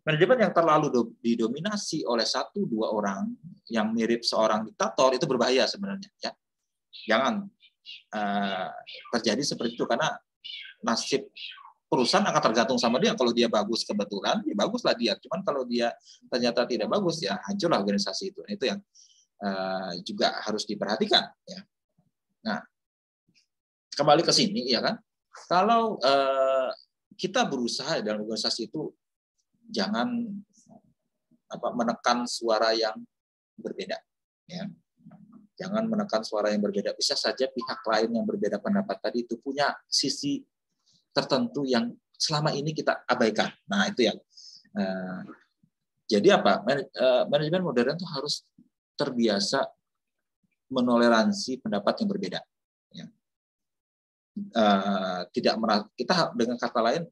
Manajemen yang terlalu didominasi oleh 1-2 orang yang mirip seorang diktator itu berbahaya sebenarnya. Ya. Jangan terjadi seperti itu karena nasib perusahaan akan tergantung sama dia. Kalau dia bagus kebetulan, ya baguslah dia. Cuman kalau dia ternyata tidak bagus, ya hancurlah organisasi itu. Nah, itu yang juga harus diperhatikan. Ya. Nah, kembali ke sini, ya kan? Kalau kita berusaha dalam organisasi itu jangan menekan suara yang berbeda, ya. Jangan menekan suara yang berbeda. Bisa saja pihak lain yang berbeda pendapat tadi itu punya sisi tertentu yang selama ini kita abaikan. Nah, itu yang. Jadi apa? Manajemen modern itu harus terbiasa menoleransi pendapat yang berbeda. Ya. Tidak kita dengan kata lain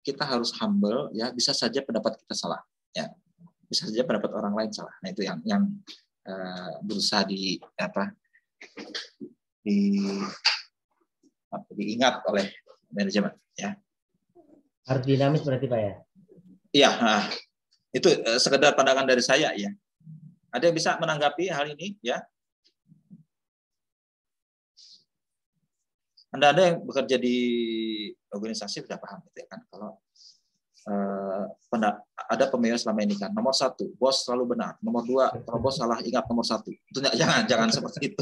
kita harus humble, ya bisa saja pendapat kita salah, ya bisa saja pendapat orang lain salah. Nah itu yang berusaha diingat oleh manajemen. Ya. Harus dinamis berarti Pak ya? Iya, itu sekedar pandangan dari saya ya. Ada yang bisa menanggapi hal ini ya? Anda yang bekerja di organisasi sudah paham gitu ya kan kalau ada pemikiran selama ini kan nomor 1 bos selalu benar, nomor 2 kalau bos salah ingat nomor 1 itu jangan seperti itu.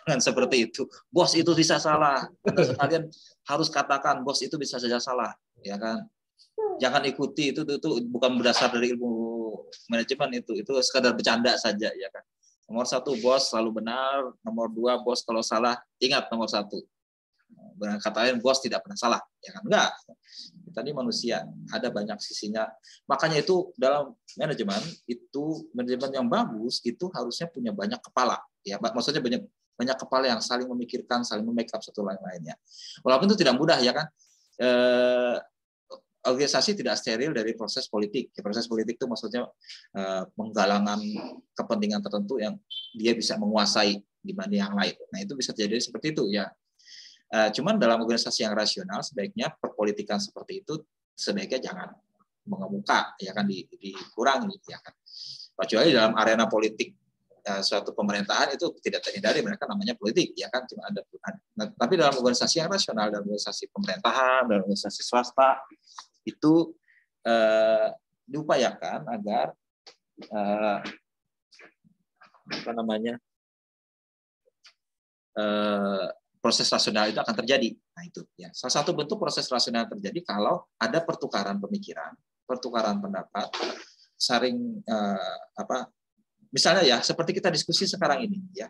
Jangan seperti itu. Bos itu bisa salah. Anda sekalian harus katakan bos itu bisa saja salah, ya kan? Jangan ikuti itu bukan berdasar dari ilmu manajemen itu sekadar bercanda saja ya kan. Nomor 1 bos selalu benar, nomor 2 bos kalau salah ingat nomor 1. Dengan kata lain bos tidak pernah salah, ya kan? Enggak. Kita ini manusia, ada banyak sisinya. Makanya itu dalam manajemen yang bagus itu harusnya punya banyak kepala, ya. Maksudnya banyak kepala yang saling memikirkan, saling membackup satu lainnya. Walaupun itu tidak mudah ya kan. Organisasi tidak steril dari proses politik. Proses politik itu maksudnya penggalangan kepentingan tertentu yang dia bisa menguasai dibanding yang lain. Nah itu bisa terjadi seperti itu ya. Cuman dalam organisasi yang rasional sebaiknya perpolitikan seperti itu sebaiknya jangan mengemuka ya kan dikurangi ya kan. Kecuali dalam arena politik suatu pemerintahan itu tidak terhindari mereka namanya politik ya kan cuma ada. Tapi dalam organisasi yang rasional, dalam organisasi pemerintahan, dalam organisasi swasta itu diupayakan agar proses rasional itu akan terjadi. Nah itu ya salah satu bentuk proses rasional terjadi kalau ada pertukaran pemikiran, pertukaran pendapat, saling misalnya ya seperti kita diskusi sekarang ini ya.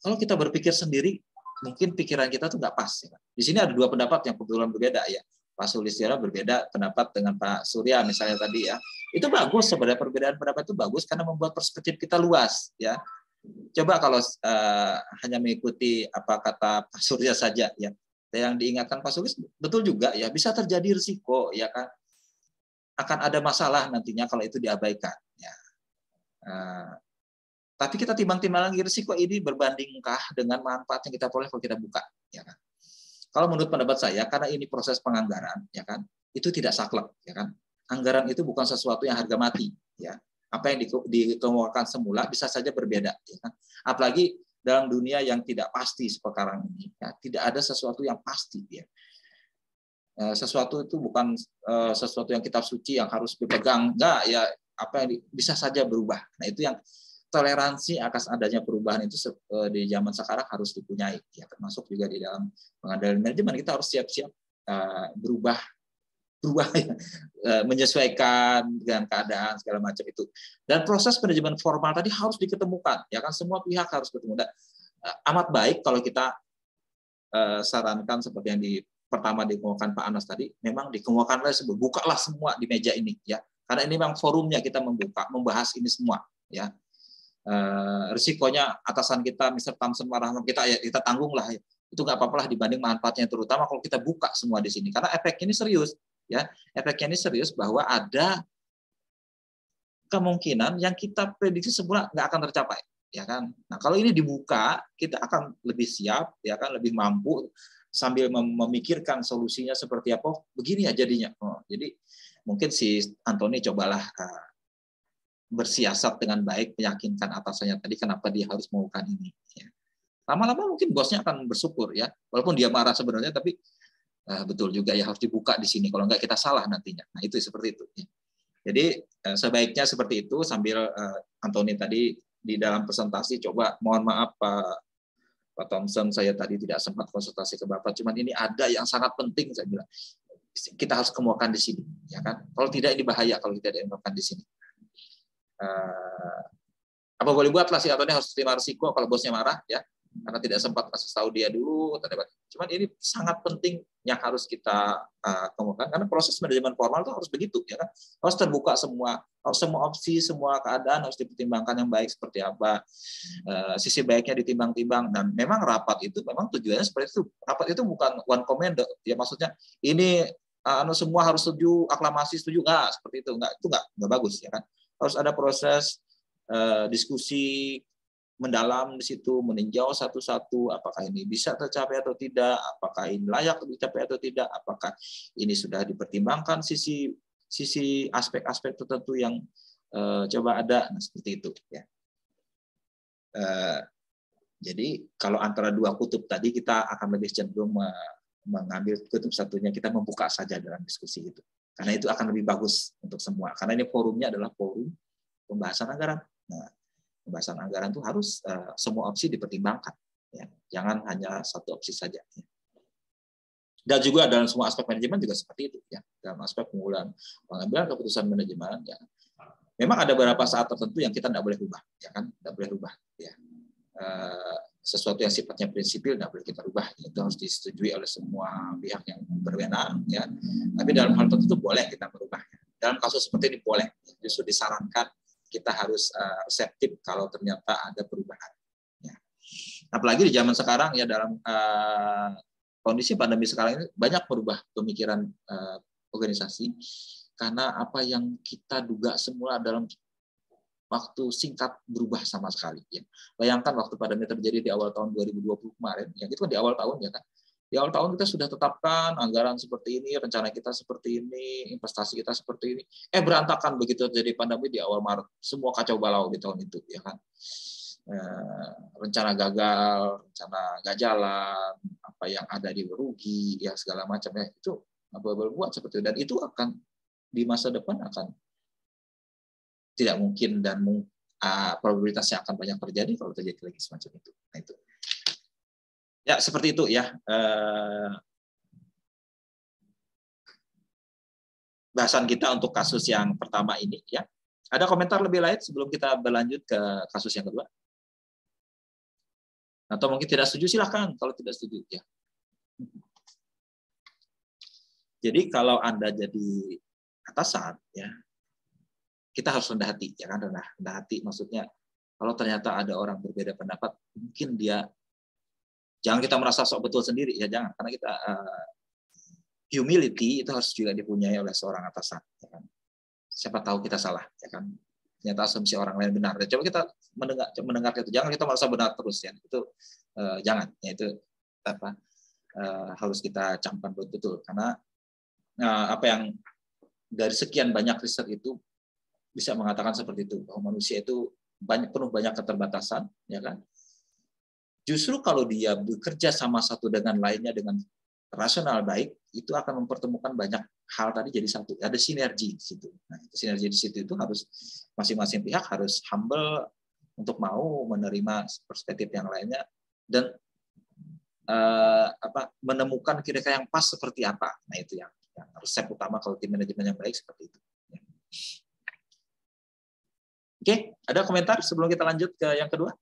Kalau kita berpikir sendiri mungkin pikiran kita tuh nggak pas. Ya. Di sini ada 2 pendapat yang kebetulan berbeda ya. Pak Sulistyo berbeda pendapat dengan Pak Surya misalnya tadi ya. Itu bagus sebenarnya perbedaan pendapat itu bagus karena membuat perspektif kita luas ya. Coba kalau hanya mengikuti apa kata Pak Surya saja ya. Yang diingatkan Pak Surya betul juga ya bisa terjadi risiko ya kan. Akan ada masalah nantinya kalau itu diabaikan ya. Tapi kita timbang-timbang lagi risiko ini berbandingkah dengan manfaat yang kita peroleh kalau kita buka ya kan. Kalau menurut pendapat saya, karena ini proses penganggaran, ya kan, itu tidak saklek, ya kan. Anggaran itu bukan sesuatu yang harga mati, ya. Apa yang dikemukakan semula bisa saja berbeda, ya kan. Apalagi dalam dunia yang tidak pasti sekarang ini, ya, tidak ada sesuatu yang pasti, ya. Sesuatu itu bukan sesuatu yang kitab suci yang harus dipegang, enggak, ya. Apa yang bisa saja berubah. Nah itu yang toleransi atas adanya perubahan itu di zaman sekarang harus dipunyai, ya, termasuk juga di dalam pengendalian manajemen kita harus siap-siap berubah ya, menyesuaikan dengan keadaan segala macam itu. Dan proses manajemen formal tadi harus diketemukan, ya kan, semua pihak harus bertemu. Dan amat baik kalau kita sarankan seperti yang pertama dikemukakan Pak Anas tadi, memang dikemukakan bukalah semua di meja ini, ya, karena ini memang forumnya kita membahas ini semua, ya. Risikonya atasan kita Mr. Thompson marah kita, ya kita tanggung lah, ya. Itu nggak apa-apa lah dibanding manfaatnya, terutama kalau kita buka semua di sini, karena efeknya ini serius, ya, efeknya ini serius bahwa ada kemungkinan yang kita prediksi semula nggak akan tercapai, ya kan. Nah kalau ini dibuka, kita akan lebih siap, ya kan, lebih mampu sambil memikirkan solusinya seperti apa. Begini ya jadinya. Jadi mungkin si Antoni cobalah bersiasat dengan baik, meyakinkan atasannya tadi kenapa dia harus melakukan ini. Ya. Lama-lama mungkin bosnya akan bersyukur, ya, walaupun dia marah sebenarnya, tapi betul juga ya harus dibuka di sini. Kalau enggak kita salah nantinya. Nah itu seperti itu. Ya. Jadi sebaiknya seperti itu. Sambil Antoni tadi di dalam presentasi coba, mohon maaf Pak Thompson, saya tadi tidak sempat konsultasi ke Bapak. Cuman ini ada yang sangat penting saya bilang. Kita harus kemukakan di sini, ya kan? Kalau tidak ini bahaya kalau kita tidak kemukakan di sini. Apa boleh buatlah si Antoni harus terima risiko kalau bosnya marah, ya, karena tidak sempat kasih tahu dia dulu. Cuman ini sangat penting yang harus kita kemukakan, karena proses manajemen formal itu harus begitu, ya kan, harus terbuka semua opsi, semua keadaan harus dipertimbangkan yang baik seperti apa, sisi baiknya ditimbang-timbang. Dan memang rapat itu memang tujuannya seperti itu. Rapat itu bukan one command, ya, maksudnya ini semua harus setuju, aklamasi setuju, nggak seperti itu, itu nggak bagus, ya kan. Harus ada proses diskusi mendalam di situ, meninjau satu-satu apakah ini bisa tercapai atau tidak, apakah ini layak dicapai atau tidak, apakah ini sudah dipertimbangkan sisi aspek-aspek tertentu yang coba ada, nah, seperti itu, ya. Jadi kalau antara dua kutub tadi kita akan lebih cenderung mengambil kutub satunya, kita membuka saja dalam diskusi itu, karena itu akan lebih bagus untuk semua, karena ini forumnya adalah forum pembahasan anggaran. Nah, pembahasan anggaran itu harus semua opsi dipertimbangkan, ya. Jangan hanya satu opsi saja, ya. Dan juga dalam semua aspek manajemen juga seperti itu, ya. Dalam aspek pengambilan keputusan manajemen, ya, memang ada beberapa saat tertentu yang kita tidak boleh rubah, ya kan, tidak boleh rubah, ya. Sesuatu yang sifatnya prinsipil tidak boleh kita rubah, itu harus disetujui oleh semua pihak yang berwenang, ya. Tapi dalam hal tertentu boleh kita merubahnya. Dalam kasus seperti ini boleh, justru disarankan kita harus reseptif kalau ternyata ada perubahan, ya. Apalagi di zaman sekarang, ya, dalam kondisi pandemi sekarang ini banyak merubah pemikiran organisasi, karena apa yang kita duga semula dalam waktu singkat berubah sama sekali, ya. Bayangkan waktu pandemi terjadi di awal tahun 2020 kemarin, ya, itu kan di awal tahun, ya kan. Di awal tahun kita sudah tetapkan anggaran seperti ini, rencana kita seperti ini, investasi kita seperti ini. Berantakan begitu terjadi pandemi di awal Maret. Semua kacau balau di tahun itu, ya kan. Rencana gagal, rencana nggak jalan, apa yang ada di rugi, ya segala macam, ya. Itu berbuat seperti itu. Dan itu akan di masa depan akan tidak mungkin, dan probabilitasnya akan banyak terjadi kalau terjadi lagi semacam itu. Nah, itu. Ya, seperti itu, ya. Bahasan kita untuk kasus yang pertama ini, ya. Ada komentar lebih lanjut sebelum kita berlanjut ke kasus yang kedua? Atau mungkin tidak setuju, silahkan. Kalau tidak setuju, ya. Jadi kalau Anda jadi atasan, ya, kita harus rendah hati, ya kan, rendah hati. Maksudnya kalau ternyata ada orang berbeda pendapat, mungkin dia, jangan kita merasa sok betul sendiri, ya, jangan, karena kita humility itu harus juga dipunyai oleh seorang atasan, ya kan. Siapa tahu kita salah, ya kan. Ternyata asumsi orang lain benar. Coba kita mendengar itu, jangan kita merasa benar terus, ya. Itu jangan, ya, itu harus kita camkan betul, karena apa yang dari sekian banyak riset itu bisa mengatakan seperti itu, bahwa manusia itu penuh banyak keterbatasan, ya kan. Justru kalau dia bekerja sama satu dengan lainnya dengan rasional baik, itu akan mempertemukan banyak hal tadi jadi satu. Ada sinergi di situ. Nah, sinergi di situ itu harus masing-masing pihak harus humble, untuk mau menerima perspektif yang lainnya dan menemukan kira-kira yang pas seperti apa. Nah itu yang resep utama kalau tim manajemen yang baik seperti itu. Oke, ada komentar sebelum kita lanjut ke yang kedua?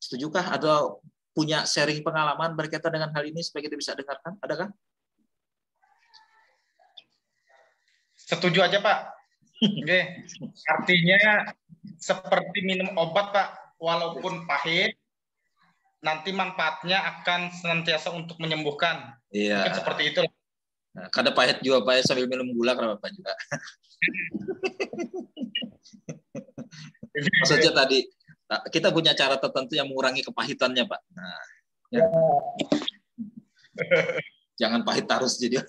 Setujukah atau punya sharing pengalaman berkaitan dengan hal ini supaya kita bisa dengarkan? Adakah? Setuju aja, Pak. Oke. Artinya seperti minum obat, Pak, walaupun pahit, nanti manfaatnya akan senantiasa untuk menyembuhkan. Iya. Mungkin seperti itu. Nah, kada pahit juga pahit sambil minum gula kenapa juga. Maksudnya tadi kita punya cara tertentu yang mengurangi kepahitannya, Pak. Nah, ya. Jangan pahit terus jadi.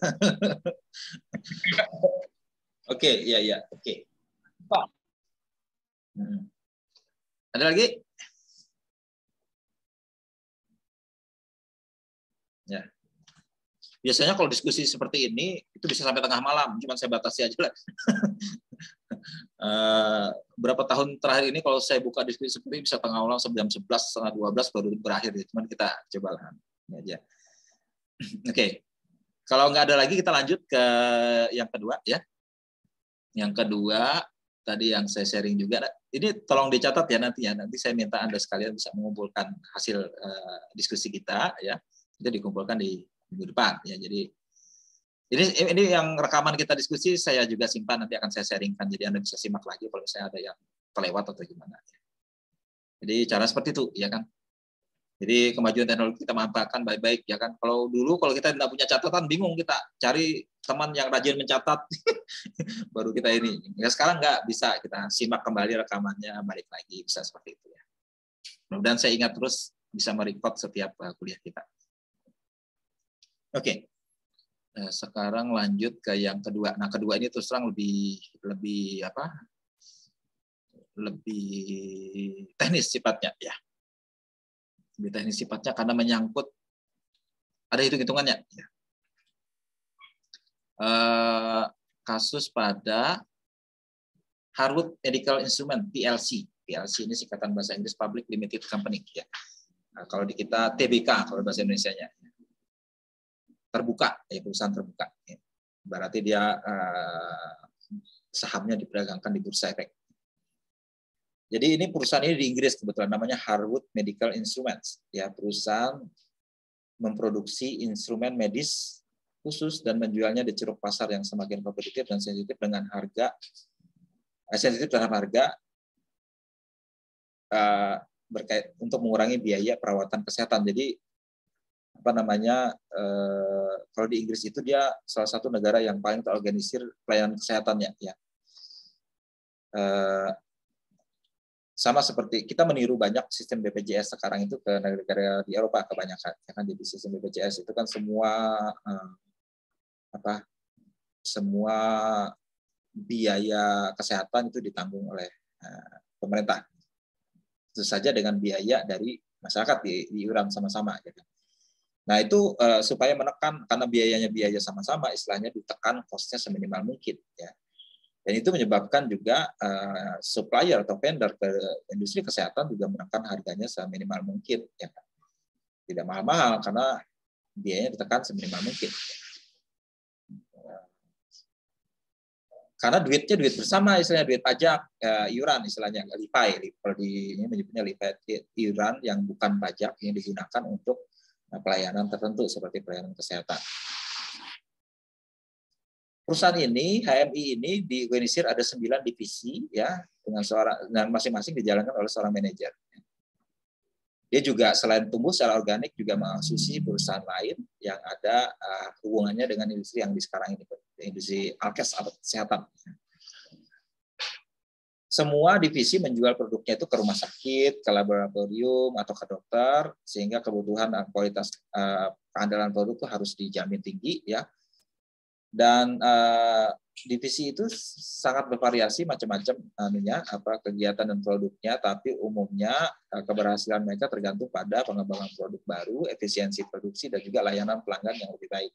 Oke, iya, oke. Pak. Ada lagi? Ya. Biasanya kalau diskusi seperti ini itu bisa sampai tengah malam, cuma saya batasi aja lah. Berapa tahun terakhir ini kalau saya buka diskusi seperti ini bisa tengah malam jam 11, setengah 12 baru berakhir. Cuman kita coba lah. Ini aja. Oke. Kalau nggak ada lagi kita lanjut ke yang kedua ya. Yang kedua tadi yang saya sharing juga. Ini tolong dicatat ya nanti ya. Nanti saya minta Anda sekalian bisa mengumpulkan hasil diskusi kita ya. Itu dikumpulkan di minggu depan ya. Jadi ini yang rekaman kita diskusi saya juga simpan, nanti akan saya sharingkan, jadi Anda bisa simak lagi kalau misalnya ada yang terlewat atau gimana. Jadi cara seperti itu ya kan. Jadi kemajuan teknologi kita manfaatkan baik-baik ya kan. Kalau kita tidak punya catatan bingung, kita cari teman yang rajin mencatat baru kita ini. Ya sekarang nggak bisa, kita simak kembali rekamannya, balik lagi, bisa seperti itu ya. Mudah-mudahan saya ingat terus bisa merecord setiap kuliah kita. Oke. Sekarang lanjut ke yang kedua. Nah, kedua ini terus terang lebih teknis sifatnya ya. Lebih teknis sifatnya karena menyangkut ada hitung-hitungannya. Ya. Kasus pada Harwood Medical Instrument (PLC). PLC ini singkatan bahasa Inggris Public Limited Company ya. Nah, kalau di kita TBK kalau bahasa Indonesianya. Terbuka, ya perusahaan terbuka. Berarti dia sahamnya diperdagangkan di Bursa Efek. Jadi ini perusahaan ini di Inggris kebetulan namanya Harwood Medical Instruments, ya perusahaan memproduksi instrumen medis khusus dan menjualnya di ceruk pasar yang semakin kompetitif dan sensitif dengan harga sensitif terhadap harga untuk mengurangi biaya perawatan kesehatan. Jadi kalau di Inggris itu dia salah satu negara yang paling terorganisir pelayanan kesehatannya ya. Sama seperti kita meniru banyak sistem BPJS sekarang itu ke negara-negara di Eropa kebanyakan ya kan. Jadi sistem BPJS itu kan semua biaya kesehatan itu ditanggung oleh pemerintah. Tentu saja dengan biaya dari masyarakat diiuran sama-sama gitu. Nah itu supaya menekan karena biaya sama-sama, istilahnya ditekan cost-nya seminimal mungkin ya. Dan itu menyebabkan juga supplier atau vendor ke industri kesehatan juga menekan harganya seminimal mungkin ya. Tidak mahal-mahal karena biayanya ditekan seminimal mungkin. Karena duitnya duit bersama, istilahnya duit pajak, iuran istilahnya LIPAI, kalau ini menyebutnya LIPAI, iuran yang bukan pajak yang digunakan untuk pelayanan tertentu seperti pelayanan kesehatan. Perusahaan ini, HMI ini diorganisir ada 9 divisi ya, dengan masing-masing dijalankan oleh seorang manajer. Dia juga selain tumbuh secara organik juga mengasusi perusahaan lain yang ada hubungannya dengan industri yang di sekarang ini, industri alkes atau kesehatan. Semua divisi menjual produknya itu ke rumah sakit, ke laboratorium, atau ke dokter, sehingga kebutuhan kualitas keandalan produk itu harus dijamin tinggi ya. Dan divisi itu sangat bervariasi macam-macam kegiatan dan produknya, tapi umumnya keberhasilan mereka tergantung pada pengembangan produk baru, efisiensi produksi, dan juga layanan pelanggan yang lebih baik.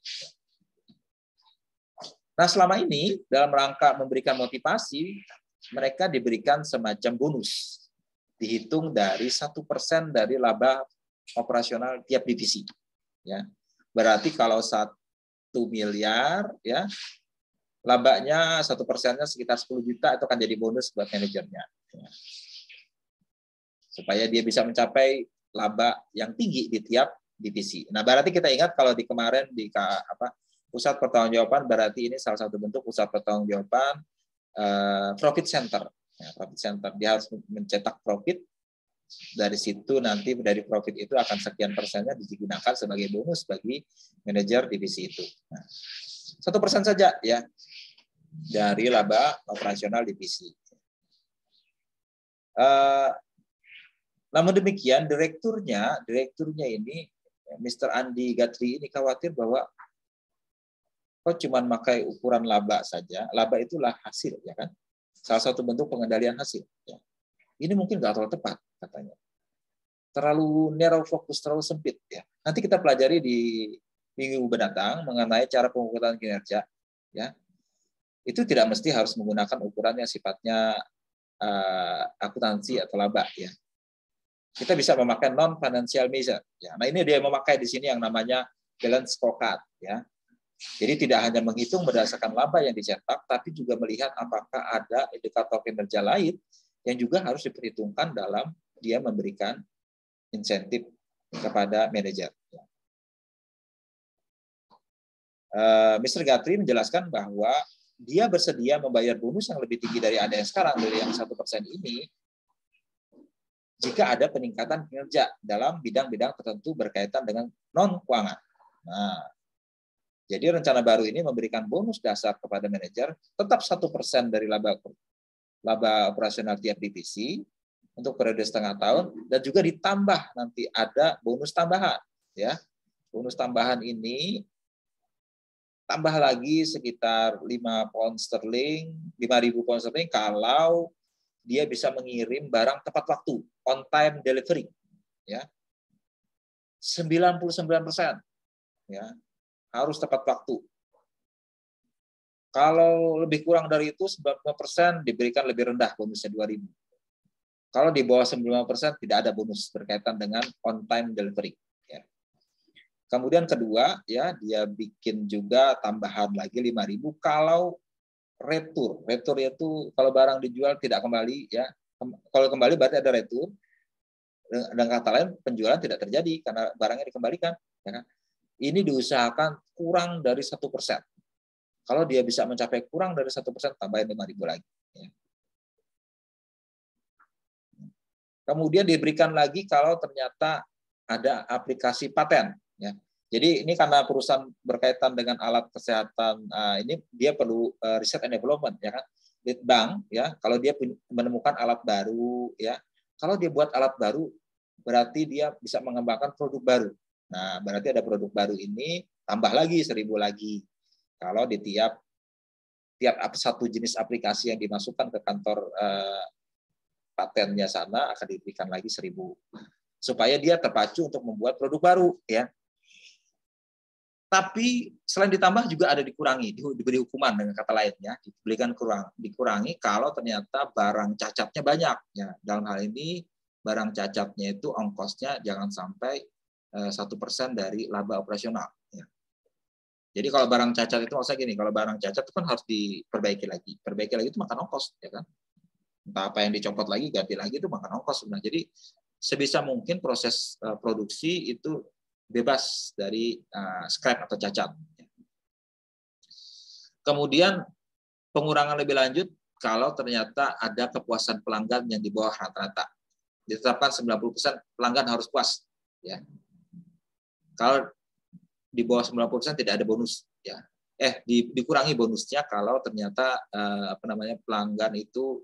Nah, selama ini dalam rangka memberikan motivasi mereka diberikan semacam bonus, dihitung dari 1% dari laba operasional tiap divisi. Ya, berarti kalau 1 miliar, ya, labanya 1%-nya sekitar 10 juta itu akan jadi bonus buat manajernya. Ya. Supaya dia bisa mencapai laba yang tinggi di tiap divisi. Nah, berarti kita ingat kalau di kemarin di pusat pertanggungjawaban, berarti ini salah satu bentuk pusat pertanggungjawaban profit center. Ya, profit center, dia harus mencetak profit. Dari situ nanti dari profit itu akan sekian persennya digunakan sebagai bonus bagi manajer divisi itu. Nah, 1% saja ya dari laba operasional divisi. Namun demikian direkturnya ini Mr. Andi Gatri ini khawatir bahwa kok cuma pakai ukuran laba saja. Laba itulah hasil, ya kan? Salah satu bentuk pengendalian hasil. Ya. Ini mungkin nggak terlalu tepat, katanya. Terlalu narrow fokus, terlalu sempit. Ya. Nanti kita pelajari di minggu mendatang mengenai cara pengukuran kinerja. Ya. Itu tidak mesti harus menggunakan ukuran yang sifatnya akuntansi atau laba. Ya. Kita bisa memakai non-financial measure. Ya. Nah, ini dia memakai di sini yang namanya balance scorecard. Ya. Jadi tidak hanya menghitung berdasarkan laba yang dicetak, tapi juga melihat apakah ada indikator kinerja lain yang juga harus diperhitungkan dalam dia memberikan insentif kepada manajer. Mr. Gatri menjelaskan bahwa dia bersedia membayar bonus yang lebih tinggi dari ada yang sekarang, dari yang 1% ini, jika ada peningkatan kinerja dalam bidang-bidang tertentu berkaitan dengan non-keuangan. Nah, jadi rencana baru ini memberikan bonus dasar kepada manajer tetap 1% dari laba operasional tiap divisi untuk periode setengah tahun, dan juga ditambah nanti ada bonus tambahan, ya. Bonus tambahan ini tambah lagi sekitar 5 pound sterling, 5.000 pound sterling kalau dia bisa mengirim barang tepat waktu, on time delivery, ya. 99%, ya. Harus tepat waktu. Kalau lebih kurang dari itu 95% diberikan lebih rendah bonusnya 2.000. Kalau di bawah 95% tidak ada bonus berkaitan dengan on time delivery. Ya. Kemudian kedua, ya dia bikin juga tambahan lagi 5.000 kalau retur. Retur itu kalau barang dijual tidak kembali, ya. Kalau kembali berarti ada retur. Dengan kata lain penjualan tidak terjadi karena barangnya dikembalikan. Ya kan? Ini diusahakan kurang dari 1%. Kalau dia bisa mencapai kurang dari 1%, tambahin 5.000 lagi. Ya. Kemudian diberikan lagi kalau ternyata ada aplikasi paten. Ya. Jadi ini karena perusahaan berkaitan dengan alat kesehatan, ini dia perlu research and development, ya kan? Lead bank, ya. Kalau dia menemukan alat baru, ya. Kalau dia buat alat baru, berarti dia bisa mengembangkan produk baru. Nah, berarti ada produk baru ini tambah lagi 1.000 lagi. Kalau di tiap satu jenis aplikasi yang dimasukkan ke kantor patennya sana akan diberikan lagi 1.000 supaya dia terpacu untuk membuat produk baru, ya. Tapi selain ditambah juga ada dikurangi, diberi hukuman dengan kata lainnya, dikurangi kalau ternyata barang cacatnya banyak, ya. Dalam hal ini barang cacatnya itu ongkosnya jangan sampai 1% dari laba operasional. Ya. Jadi kalau barang cacat itu maksudnya gini, kalau barang cacat itu kan harus diperbaiki lagi. Perbaiki lagi itu makan ongkos, ya kan? Entah apa yang dicopot lagi, ganti lagi itu makan ongkos sebenarnya. Jadi sebisa mungkin proses produksi itu bebas dari scrap atau cacat. Kemudian pengurangan lebih lanjut kalau ternyata ada kepuasan pelanggan yang di bawah rata-rata. Ditetapkan 90% pelanggan harus puas, ya. Kalau di bawah 90% tidak ada bonus, ya. Dikurangi bonusnya kalau ternyata pelanggan itu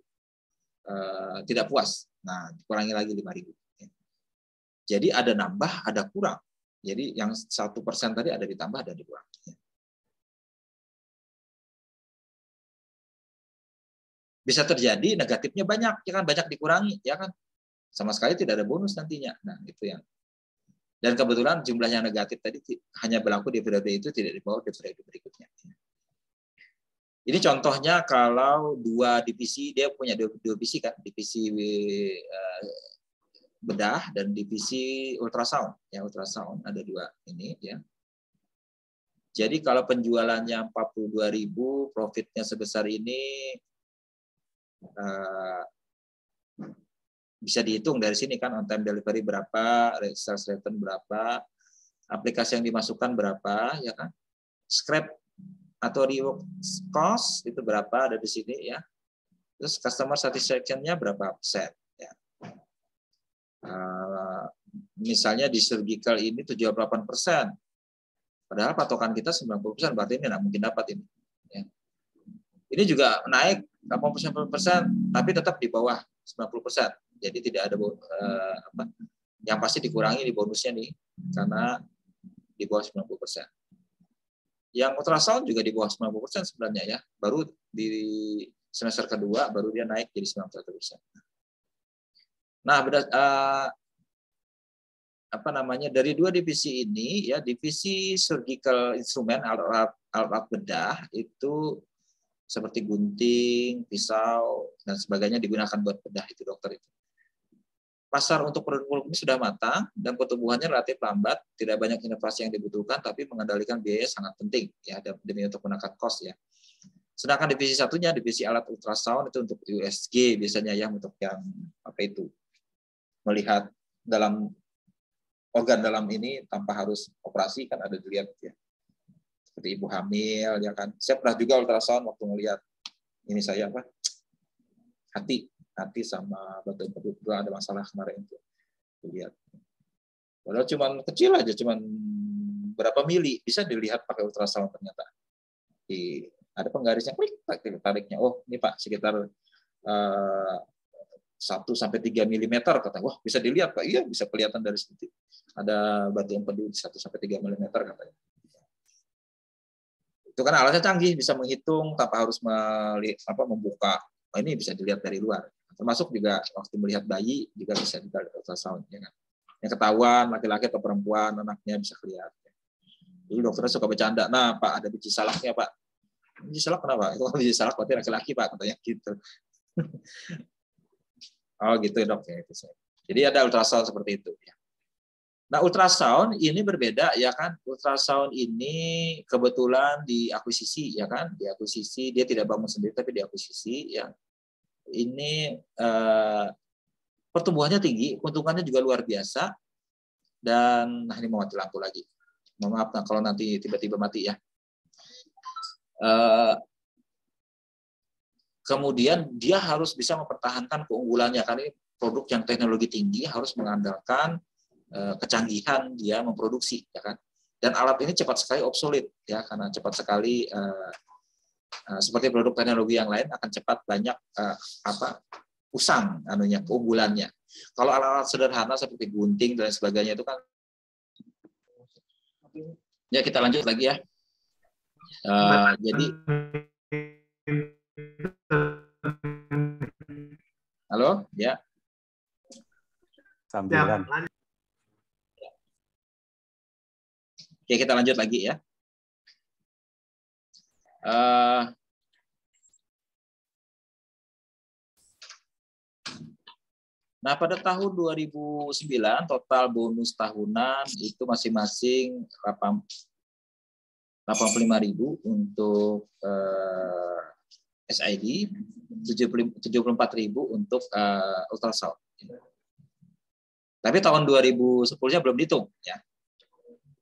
tidak puas. Nah, dikurangi lagi 5.000. Jadi ada nambah, ada kurang. Jadi yang 1% tadi ada ditambah, ada dikurang. Bisa terjadi negatifnya banyak, ya kan, banyak dikurangi, ya kan. Sama sekali tidak ada bonus nantinya. Nah, itu yang. Dan kebetulan jumlahnya negatif tadi hanya berlaku di periode itu, tidak dibawa di periode berikutnya. Ini contohnya kalau dua divisi, dia punya dua divisi kan, divisi bedah dan divisi ultrasound. Ya, ultrasound ada dua ini ya. Jadi kalau penjualannya 42.000, profitnya sebesar ini bisa dihitung dari sini kan, on time delivery berapa, sales return berapa, aplikasi yang dimasukkan berapa, ya kan? Scrap atau rework cost itu berapa ada di sini ya. Terus customer satisfaction-nya berapa persen ya. Misalnya di surgical ini 78%. Padahal patokan kita 90%, berarti ini nggak mungkin dapat ini. Ya. Ini juga naik 80%, tapi tetap di bawah 90%. Jadi tidak ada yang pasti dikurangi di bonusnya nih, karena di bawah 90%. Yang ultrasound juga di bawah 90% sebenarnya ya. Baru di semester kedua baru dia naik jadi 91%. Nah, dari dua divisi ini ya, divisi surgical instrument, alat bedah itu seperti gunting, pisau dan sebagainya digunakan buat bedah itu dokter itu. Pasar untuk produk-produk ini sudah matang dan pertumbuhannya relatif lambat, tidak banyak inovasi yang dibutuhkan, tapi mengendalikan biaya sangat penting ya demi untuk menekan cost ya. Sedangkan divisi satunya, divisi alat ultrasound itu untuk USG biasanya ya, untuk yang melihat dalam organ dalam ini tanpa harus operasi kan ada dilihat ya. Seperti ibu hamil ya kan. Saya pernah juga ultrasound waktu melihat ini saya hati sama batu empedu ada masalah kemarin itu dilihat. Padahal cuman kecil aja, cuman berapa mili bisa dilihat pakai ultrasound ternyata. Ada penggarisnya, klik tariknya. Oh ini Pak sekitar 1-3 mm kata. Wah bisa dilihat Pak. Iya bisa kelihatan dari situ. Ada batu empedu 1-3 mm katanya. Itu kan alatnya canggih, bisa menghitung tanpa harus membuka. Oh, ini bisa dilihat dari luar. Termasuk juga waktu melihat bayi juga bisa dilihat ultrasound ya kan. Yang ketahuan laki-laki atau perempuan anaknya bisa kelihatan. Dulu dokternya suka bercanda, nah Pak ada biji salaknya Pak. Biji salak kenapa? Itu biji salak berarti laki-laki Pak katanya gitu. Oh gitu dok ya itu saya. Jadi ada ultrasound seperti itu ya. Nah ultrasound ini berbeda ya kan. Ultrasound ini kebetulan diakuisisi ya kan. Diakuisisi, dia tidak bangun sendiri tapi diakuisisi ya. Ini pertumbuhannya tinggi, keuntungannya juga luar biasa. Dan nah ini mau mati lampu lagi. Mohon maaf nah, kalau nanti tiba-tiba mati ya. Kemudian dia harus bisa mempertahankan keunggulannya karena ini produk yang teknologi tinggi, harus mengandalkan kecanggihan dia memproduksi ya kan. Dan alat ini cepat sekali obsolete ya, karena cepat sekali seperti produk teknologi yang lain akan cepat banyak usang keunggulannya. Kalau alat-alat sederhana seperti gunting dan sebagainya itu kan ya. Kita lanjut lagi ya. Jadi halo ya. Sambilan. Oke, kita lanjut lagi ya. Nah, pada tahun 2009 total bonus tahunan itu masing-masing 85.000 untuk SID, 74.000 untuk ultrasound. Tapi tahun 2010-nya belum dihitung ya.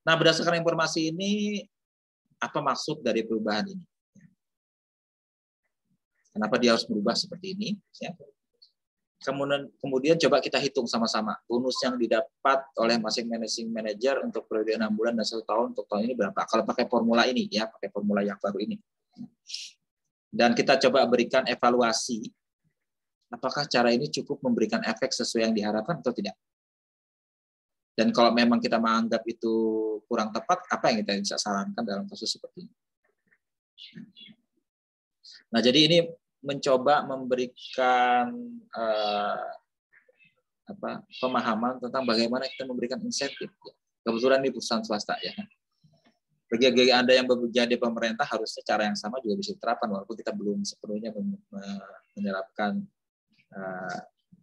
Nah, berdasarkan informasi ini, apa maksud dari perubahan ini? Kenapa dia harus berubah seperti ini? Ya. Kemudian coba kita hitung sama-sama bonus yang didapat oleh masing-masing manajer untuk periode 6 bulan dan 1 tahun untuk tahun ini berapa? Kalau pakai formula ini ya, pakai formula yang baru ini. Dan kita coba berikan evaluasi, apakah cara ini cukup memberikan efek sesuai yang diharapkan atau tidak? Dan kalau memang kita menganggap itu kurang tepat, apa yang kita bisa sarankan dalam kasus seperti ini? Nah, jadi ini mencoba memberikan pemahaman tentang bagaimana kita memberikan insentif. Kebetulan di perusahaan swasta ya. bagi Anda yang bekerja di pemerintah harusnya cara yang sama juga bisa diterapkan walaupun kita belum sepenuhnya menerapkan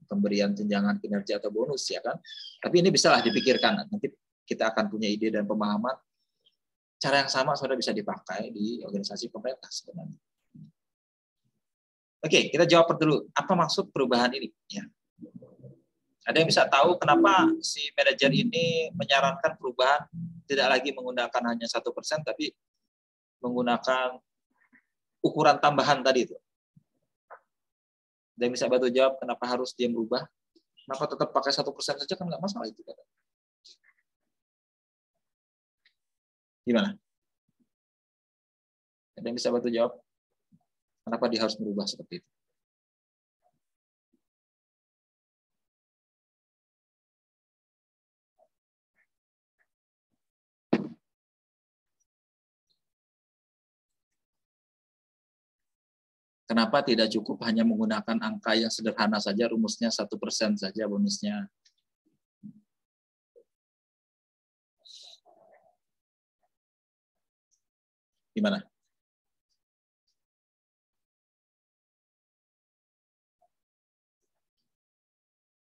pemberian tunjangan kinerja atau bonus ya kan. Tapi ini bisalah dipikirkan. Nanti kita akan punya ide dan pemahaman cara yang sama sudah bisa dipakai di organisasi pemerintah sebenarnya. Oke, kita jawab dulu. Apa maksud perubahan ini? Ya. Ada yang bisa tahu kenapa si manajer ini menyarankan perubahan tidak lagi menggunakan hanya 1%, tapi menggunakan ukuran tambahan tadi itu? Ada yang bisa bantu jawab kenapa harus dia berubah? Kenapa tetap pakai 1% saja kan nggak masalah itu? Gimana? Ada yang bisa bantu jawab? Kenapa dia harus berubah seperti itu? Kenapa tidak cukup hanya menggunakan angka yang sederhana saja, rumusnya 1% saja bonusnya? Gimana?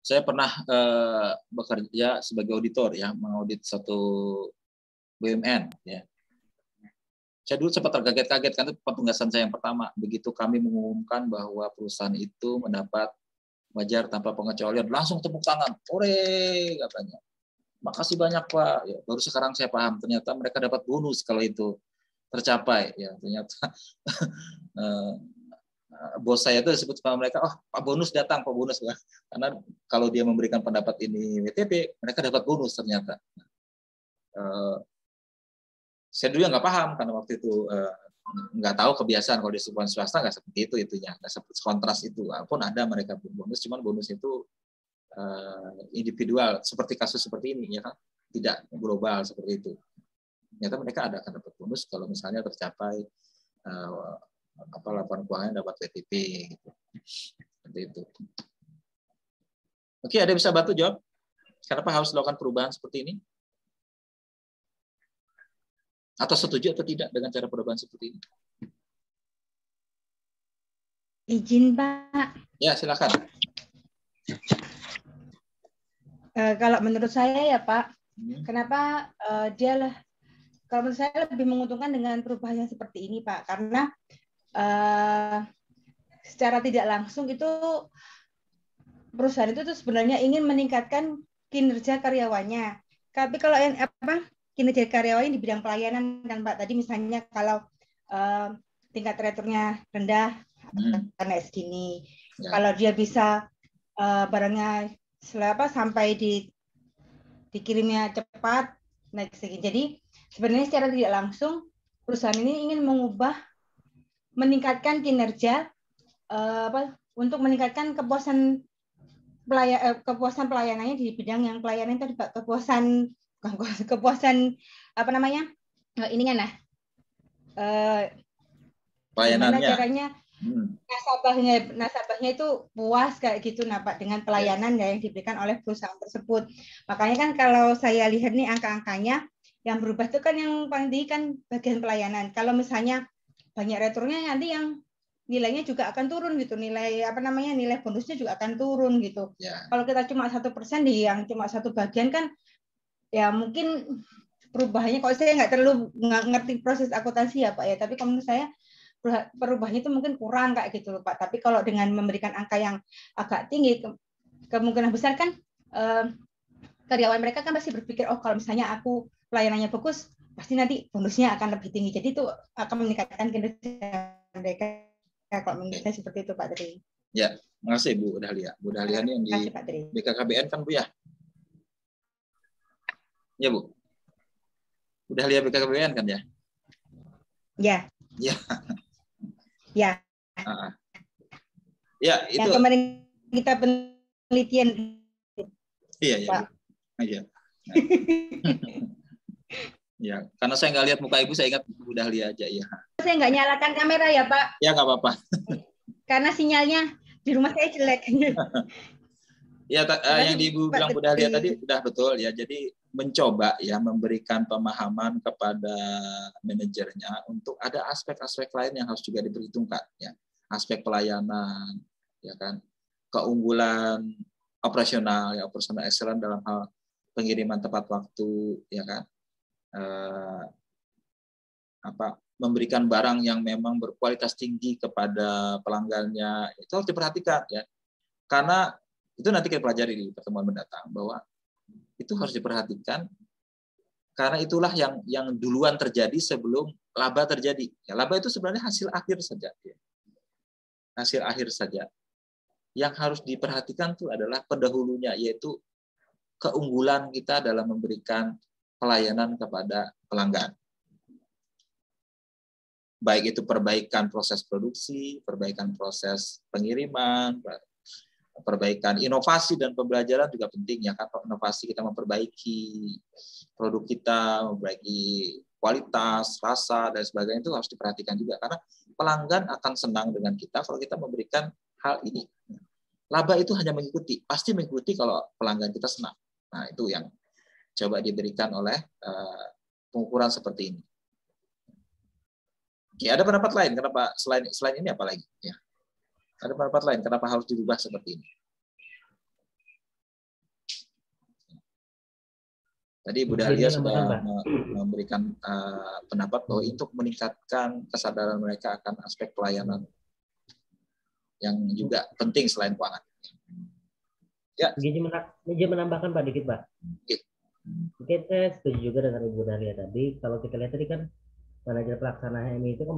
Saya pernah bekerja sebagai auditor ya, mengaudit satu BUMN ya. Saya dulu sempat terkaget-kaget kan itu penugasan saya yang pertama. Begitu kami mengumumkan bahwa perusahaan itu mendapat wajar tanpa pengecualian, langsung tepuk tangan, ore katanya. Makasih banyak Pak. Ya, baru sekarang saya paham ternyata mereka dapat bonus kalau itu tercapai. Ya ternyata bos saya itu disebut sama mereka, oh Pak Bonus datang, Pak Bonus. Karena kalau dia memberikan pendapat ini WTP, mereka dapat bonus ternyata. Saya dulu nggak paham, karena waktu itu nggak tahu kebiasaan kalau di sebuah swasta nggak seperti itu itunya, nggak seperti kontras itu. Walaupun ada mereka bonus, cuman bonus itu individual, seperti kasus seperti ini, ya kan? Tidak global seperti itu. Ternyata mereka akan dapat bonus kalau misalnya tercapai laporan keuangan dapat WTP gitu. Seperti itu. Oke, ada yang bisa bantu jawab? Kenapa harus dilakukan perubahan seperti ini? Atau setuju atau tidak dengan cara perubahan seperti ini? Izin, Pak. Ya, silakan. Kalau menurut saya ya, Pak, kenapa kalau menurut saya lebih menguntungkan dengan perubahan yang seperti ini, Pak, karena secara tidak langsung itu perusahaan itu tuh sebenarnya ingin meningkatkan kinerja karyawannya. Tapi kalau yang kinerja karyawan di bidang pelayanan kan Pak, tadi misalnya kalau tingkat returnya rendah karena segini, kalau dia bisa barangnya sampai dikirimnya cepat naik segini. Jadi sebenarnya secara tidak langsung perusahaan ini ingin meningkatkan kinerja untuk meningkatkan kepuasan pelayanannya di bidang yang pelayanan tadi Pak, kepuasan pelayanannya. Caranya nasabahnya itu puas kayak gitu Pak dengan pelayanan yang diberikan oleh perusahaan tersebut. Makanya kan kalau saya lihat nih angka-angkanya yang berubah itu kan yang paling tinggi kan bagian pelayanan. Kalau misalnya banyak returnya nanti yang nilainya juga akan turun gitu, nilai bonusnya juga akan turun gitu. Kalau kita cuma 1% di yang cuma satu bagian kan ya mungkin perubahannya, kalau saya nggak ngerti proses akuntansi ya Pak ya, tapi kalau menurut saya perubahannya itu mungkin kurang kayak gitu loh Pak. Tapi kalau dengan memberikan angka yang agak tinggi, kemungkinan besar kan karyawan mereka kan pasti berpikir, oh kalau misalnya aku pelayanannya bagus, pasti nanti bonusnya akan lebih tinggi. Jadi itu akan meningkatkan kinerja mereka. Kalau menurut saya seperti itu Pak Tri. Ya, makasih Bu Dahlia. Bu Dahlia ini yang di BKKBN kan Bu ya? Ya Bu. Bu Dahlia BKKBN kan ya? Ya. Ya. Ya. Ya, itu. Yang kemarin kita penelitian. Iya, ya. Iya. Ya, karena saya nggak lihat muka Ibu, saya ingat Bu Dahlia aja ya. Saya nggak nyalakan kamera ya Pak. Ya nggak apa-apa. Karena sinyalnya di rumah saya jelek. Ya, yang Ibu bilang Bu Dahlia tadi sudah betul ya. Jadi mencoba ya memberikan pemahaman kepada manajernya untuk ada aspek-aspek lain yang harus juga diperhitungkan ya. Aspek pelayanan, ya kan, keunggulan operasional, ya operasional excellence dalam hal pengiriman tepat waktu, ya kan, memberikan barang yang memang berkualitas tinggi kepada pelanggannya, itu harus diperhatikan ya. Karena itu nanti kita pelajari di pertemuan mendatang bahwa itu harus diperhatikan karena itulah yang duluan terjadi sebelum laba terjadi. Ya, laba itu sebenarnya hasil akhir saja. Ya. Hasil akhir saja. Yang harus diperhatikan itu adalah pendahulunya, yaitu keunggulan kita dalam memberikan pelayanan kepada pelanggan. Baik itu perbaikan proses produksi, perbaikan proses pengiriman, perbaikan inovasi dan pembelajaran juga penting ya kan. Inovasi kita memperbaiki produk kita, memperbaiki kualitas, rasa dan sebagainya itu harus diperhatikan juga karena pelanggan akan senang dengan kita kalau kita memberikan hal ini. Laba itu hanya mengikuti, pasti mengikuti kalau pelanggan kita senang. Nah, itu yang coba diberikan oleh pengukuran seperti ini. Oke, ada pendapat lain kenapa selain ini apa lagi ya? Ada pendapat lain kenapa harus dirubah seperti ini? Tadi Bu Dahlia sudah memberikan pendapat bahwa untuk meningkatkan kesadaran mereka akan aspek pelayanan yang juga penting selain keuangan. Ya. Izin menambahkan Pak dikit Pak. Mungkin saya setuju juga dengan Ibu Dahlia tadi. Kalau kita lihat tadi kan manajer pelaksana HMI itu kan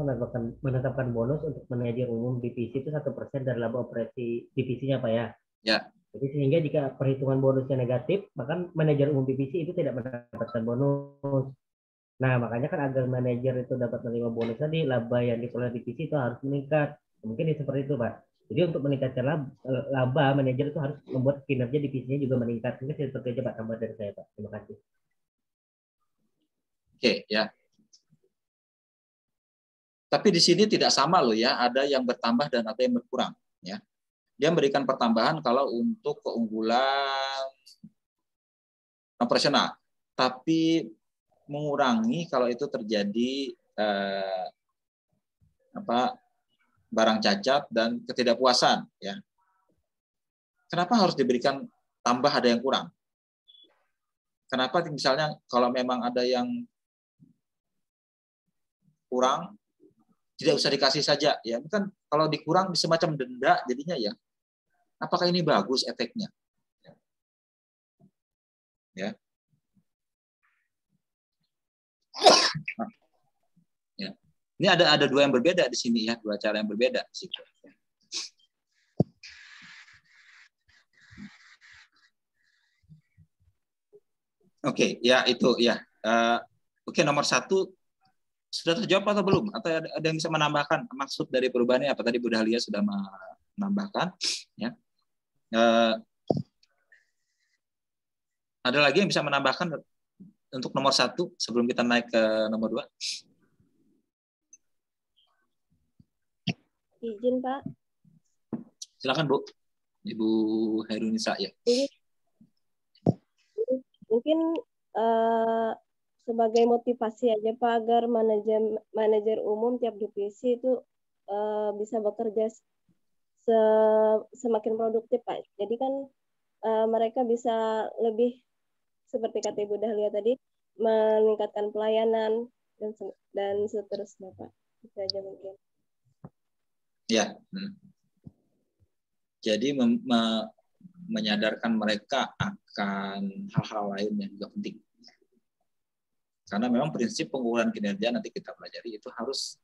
menetapkan bonus untuk manajer umum divisi itu 1% dari laba operasi divisinya Pak ya. Ya. Jadi sehingga jika perhitungan bonusnya negatif, maka manajer umum divisi itu tidak mendapatkan bonus. Nah makanya kan agar manajer itu dapat menerima bonus tadi, laba yang diperoleh divisi itu harus meningkat. Mungkin seperti itu Pak. Jadi untuk meningkatkan laba, manajer itu harus membuat kinerja divisinya juga meningkat. Mungkin seperti itu Pak, tambah dari saya Pak. Terima kasih. Oke ya. Tapi di sini tidak sama loh ya, ada yang bertambah dan ada yang berkurang. Ya, dia memberikan pertambahan kalau untuk keunggulan operasional, tapi mengurangi kalau itu terjadi barang cacat dan ketidakpuasan. Ya, kenapa harus diberikan tambah ada yang kurang? Kenapa misalnya kalau memang ada yang kurang tidak usah dikasih saja ya, kan kalau dikurang semacam denda jadinya ya. Apakah ini bagus efeknya? Ya. Ya. Ini ada dua yang berbeda di sini ya, dua cara yang berbeda sih. Oke, ya itu ya. Oke, nomor 1 sudah terjawab atau belum? Atau ada yang bisa menambahkan maksud dari perubahannya apa? Tadi Bu Dahlia sudah menambahkan. Ya. Ada lagi yang bisa menambahkan untuk nomor 1 sebelum kita naik ke nomor 2? Izin Pak. Silakan Bu, Ibu Herunisa ya. Mungkin sebagai motivasi aja Pak agar manajer umum tiap divisi itu bisa bekerja semakin produktif Pak. Jadi kan mereka bisa lebih seperti kata Ibu Dahlia tadi meningkatkan pelayanan dan seterusnya Pak. Itu aja mungkin. Ya. Jadi menyadarkan mereka akan hal-hal lain yang juga penting. Karena memang prinsip pengukuran kinerja nanti kita pelajari itu harus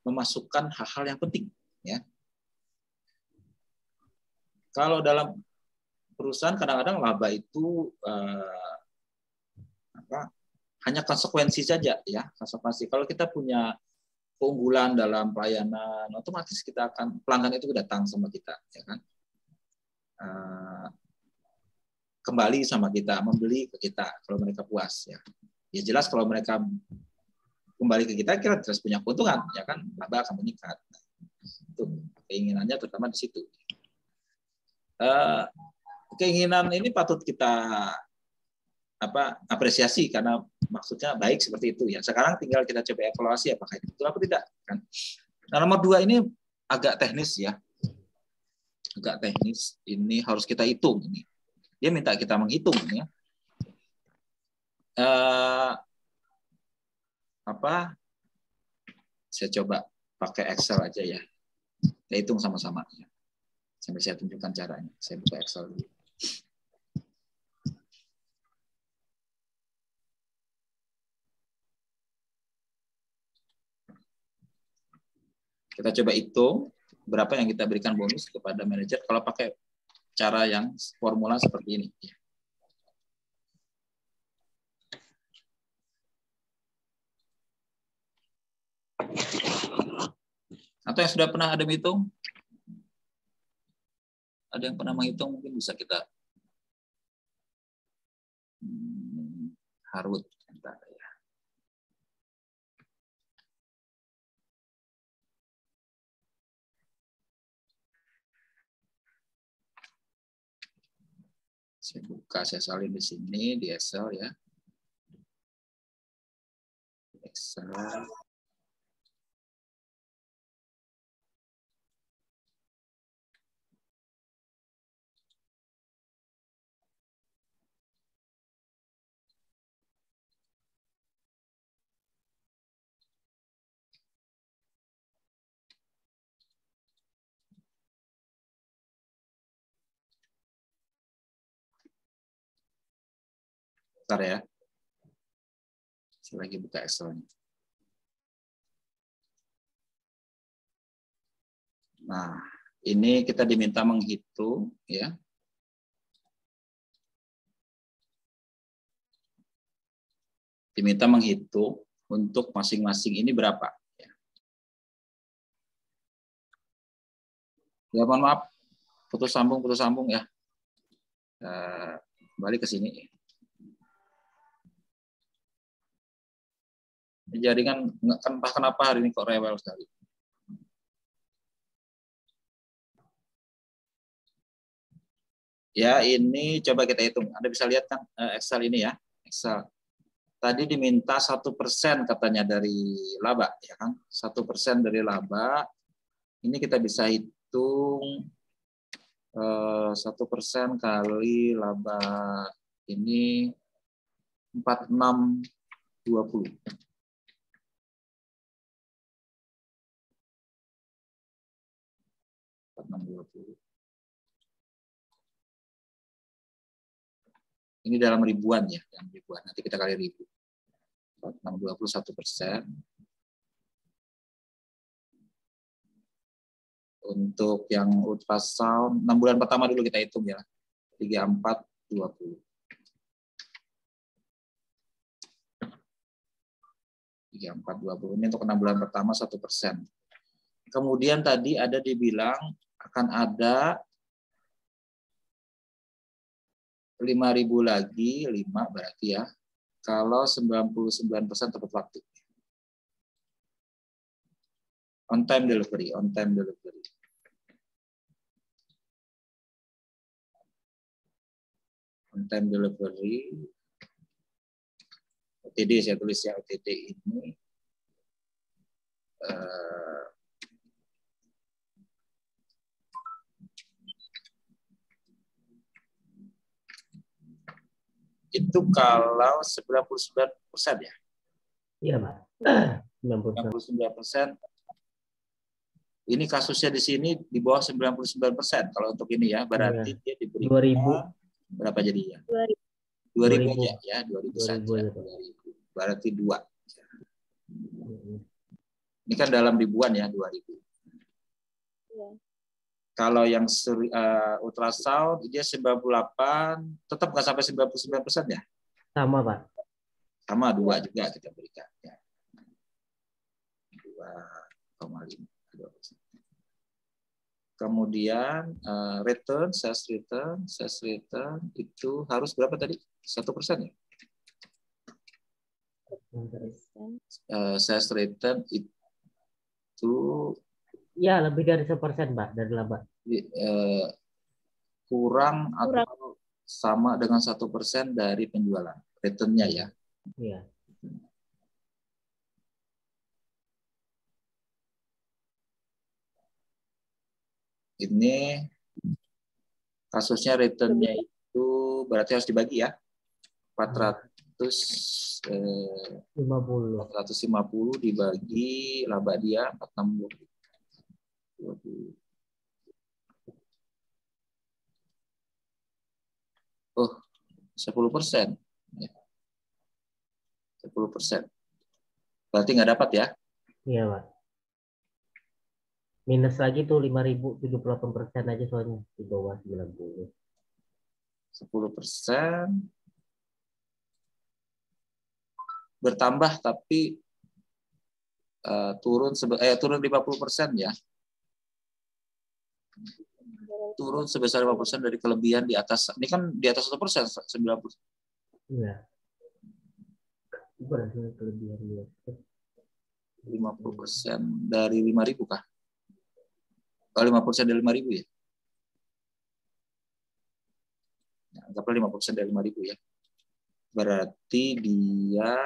memasukkan hal-hal yang penting. Ya. Kalau dalam perusahaan kadang-kadang laba itu hanya konsekuensi saja, ya konsekuensi. Kalau kita punya keunggulan dalam pelayanan, otomatis kita akan pelanggan itu datang sama kita, ya kan? Kembali sama kita, membeli ke kita kalau mereka puas, ya. Ya jelas kalau mereka kembali ke kita terus punya keuntungan, ya kan? Laba akan meningkat. Itu keinginannya terutama di situ. keinginan ini patut kita apresiasi karena maksudnya baik seperti itu ya. Sekarang tinggal kita coba evaluasi apakah itu betul atau tidak kan. Nah, nomor 2 ini agak teknis ya. Agak teknis, ini harus kita hitung ini. Dia minta kita menghitung ya. Saya coba pakai Excel aja ya. Kita hitung sama-sama ya. Sampai saya tunjukkan caranya. Saya buka Excel dulu. Kita coba hitung berapa yang kita berikan bonus kepada manajer kalau pakai cara yang formula seperti ini. Atau yang sudah pernah ada menghitung? Ada yang pernah menghitung? Mungkin bisa kita harut. Saya buka, saya salin di sini di Excel ya. Excel. Bentar ya. Saya lagi buka Excel-nya. Nah, ini kita diminta menghitung ya. Diminta menghitung untuk masing-masing ini berapa ya. Ya, mohon maaf. Putus sambung ya. Kembali ke sini. Jaringan entah kenapa hari ini kok rewel sekali. Ya, ini coba kita hitung. Anda bisa lihat kan Excel ini ya. Excel. Tadi diminta 1% katanya dari laba, ya kan? 1% dari laba. Ini kita bisa hitung 1% kali laba ini 4620. Ini dalam ribuan ya, dalam ribuan. Nanti kita kali ribu. 621%. Untuk yang ultrasound 6 bulan pertama dulu kita hitung ya. 3420. 3420 ini untuk 6 bulan pertama 1%. Kemudian tadi ada dibilang akan ada 5.000 lagi, 5 berarti ya, kalau 99% tepat waktu. On time delivery. On time delivery OTD saya tulis ya, OTD ini itu kalau 99% ya. Iya, Pak. 99%. Ini kasusnya di sini di bawah 99%. Kalau untuk ini ya, berarti dia diberi 2000 berapa jadinya? 2000 aja ya, 2000 saja. 2000. Berarti 2. Ini kan dalam ribuan ya, 2000. Ya. Kalau yang ultrasound dia 98, tetap nggak sampai 99% ya? Sama, Pak. Sama 2 juga kita berikan ya. 2,5. Kemudian sales return itu harus berapa tadi? 1% ya? Sales return itu ya lebih dari 1%, Pak, dari laba. kurang atau sama dengan 1% dari penjualan returnnya ya. Iya. Ini kasusnya returnnya itu berarti harus dibagi ya. 450 dibagi laba dia 460. Oh, 10%. 10%. Berarti nggak dapat ya? Iya, Pak. Minus lagi tuh 5.078% aja soalnya di bawah 90. 10% bertambah tapi turun 50% ya. Turun sebesar 5% dari kelebihan di atas. Ini kan di atas 1%, 90%. Iya. Berarti kelebihan dia. 50% dari 5.000 kah? Oh, 5% dari 5.000 ya? Nah, anggaplah 5% dari 5.000 ya. Berarti dia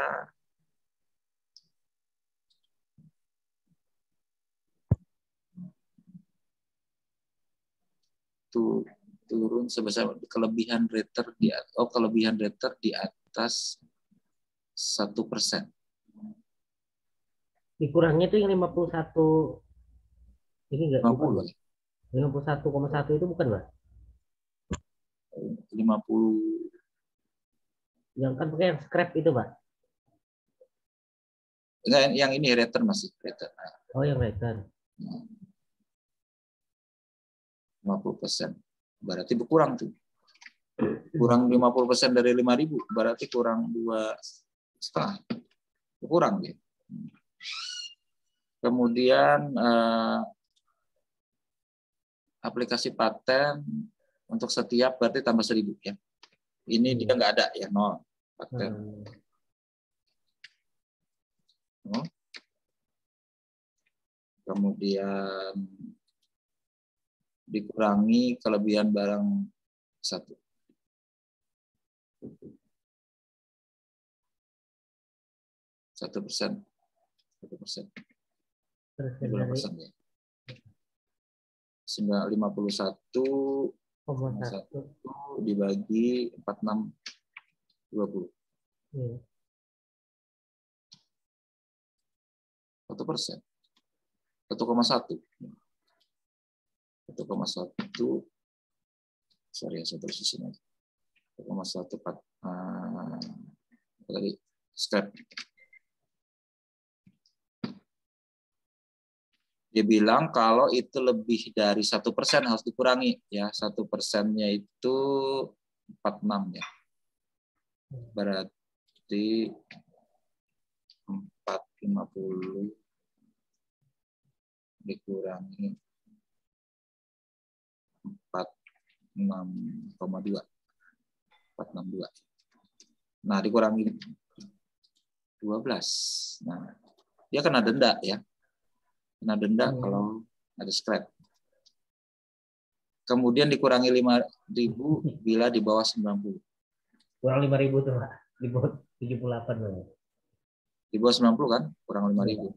turun sebesar kelebihan return di atas 1%. Dikurangnya tuh yang 51 ini enggak 50 ya? 51,1 itu bukan, Pak? 50 yang kan pakai yang scrap itu, Pak. Enggak, yang ini return masih return. Oh, yang return. 50%. Berarti berkurang tuh. Kurang 50% dari 5.000, berarti kurang 2,5. Berkurang dia. Kemudian aplikasi paten untuk setiap berarti tambah 1.000 ya. Ini dia nggak ada ya, 0 paten. Kemudian dikurangi kelebihan barang 1. 1%. 1%. 1% ya. 51,1 dibagi 46,20. 1%. 1,1. 1,1. Sorry ya, saya terus di sini. 1,1 tadi scrap. Dia bilang kalau itu lebih dari 1% harus dikurangi ya. 1%-nya itu 46 ya. Berarti 450 dikurangi 46,2. 462. Nah, dikurangi 12. Nah, dia kena denda ya. Kena denda kalau ada scrap. Kemudian dikurangi 5.000 bila di bawah 90. Kurang 5.000 tuh, Pak. Di bawah 78 loh. Di bawah 90 kan? Kurang 5.000.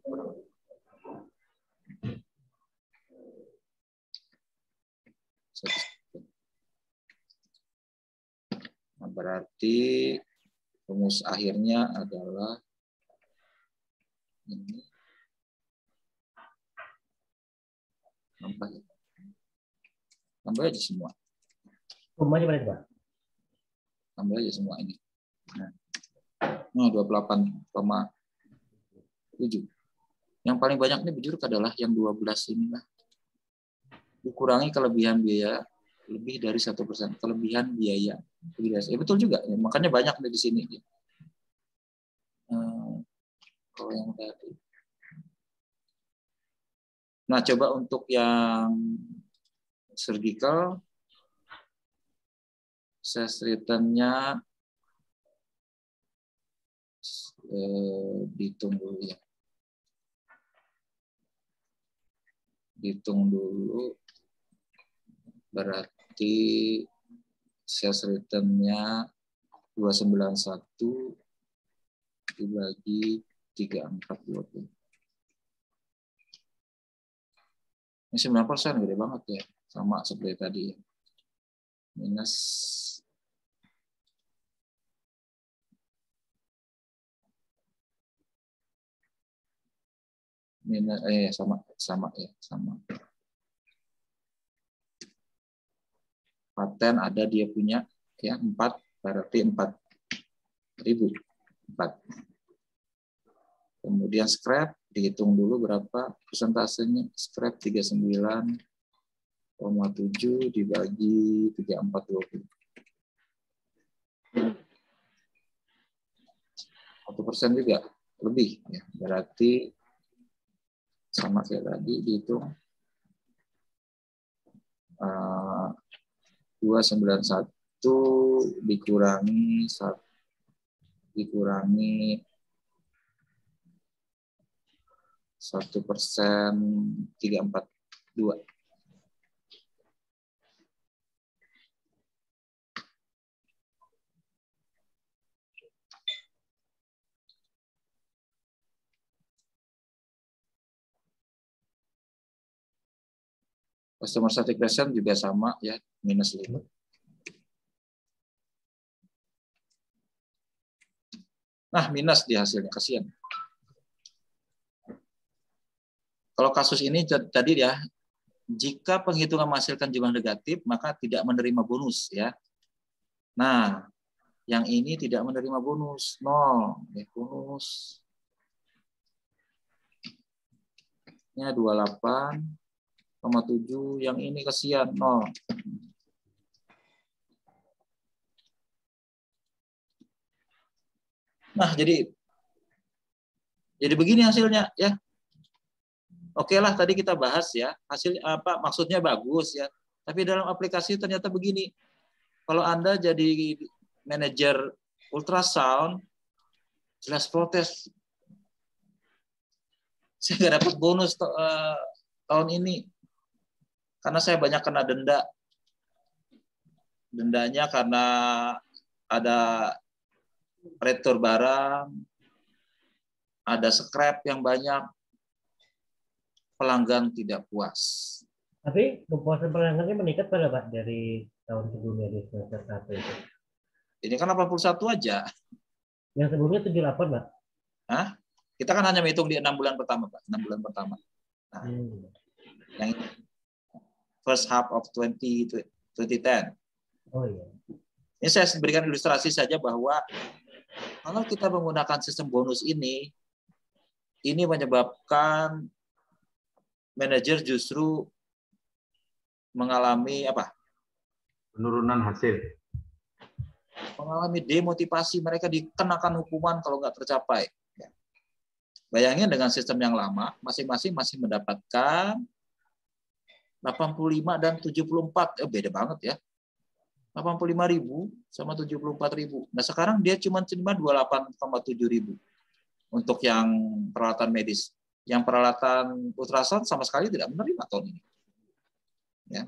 Nah, berarti rumus akhirnya adalah ini. Tambah aja semua. Semuanya berapa, Pak? Tambah aja semua ini. Nah, 28,7. Yang paling banyak ini bujur adalah yang 12 ini lah. Dikurangi kelebihan biaya lebih dari 1%. Kelebihan biaya. Ya, betul juga. Ya, makanya banyak di sini. Kalau yang tadi. Nah, coba untuk yang surgical, sales return-nya dihitung dulu ya. Dihitung dulu berarti Berarti sales return-nya 291 dibagi 3420. Ini 9%, gede banget ya. Sama seperti tadi ya. Minus sama. Paten ada dia punya ya 4, berarti 4.000. 4. Kemudian scrap dihitung dulu berapa persentasenya. Scrap 39,7 dibagi 3420. 1% juga lebih ya. Berarti sama kayak tadi dihitung 291 dikurangi 1% 342. Customer satisfaction juga sama ya, minus 5. Nah, minus di hasilnya, kasihan. Kalau kasus ini tadi ya, jika penghitungan menghasilkan jumlah negatif, maka tidak menerima bonus ya. Nah, yang ini tidak menerima bonus, 0 ya, bonus. Nya 28,7, yang ini kasihan 0. Nah, jadi begini hasilnya ya. Oke lah, tadi kita bahas ya, hasil apa maksudnya bagus ya. Tapi dalam aplikasi ternyata begini. Kalau Anda jadi manajer ultrasound, jelas protes. Saya nggak dapat bonus tahun ini karena saya banyak kena denda. Dendanya karena ada retur barang, ada scrap yang banyak, pelanggan tidak puas. Tapi kepuasan pelanggannya meningkat pada Pak dari tahun sebelumnya di semester 1 itu. Ini kan 81 aja. Yang sebelumnya 78 Pak. Hah? Kita kan hanya menghitung di 6 bulan pertama Pak, 6 bulan pertama. Nah, yang first half of 2010. Oh iya. Ini saya berikan ilustrasi saja bahwa kalau kita menggunakan sistem bonus ini menyebabkan manajer justru mengalami apa? Penurunan hasil. Mengalami demotivasi, mereka dikenakan hukuman kalau nggak tercapai. Bayangin dengan sistem yang lama, masing-masing masih mendapatkan 85 dan 74. Beda banget ya. 85.000 sama 74.000. Nah, sekarang dia cuma terima 28,7.000 untuk yang peralatan medis. Yang peralatan ultrasound sama sekali tidak menerima tahun ini. Ya.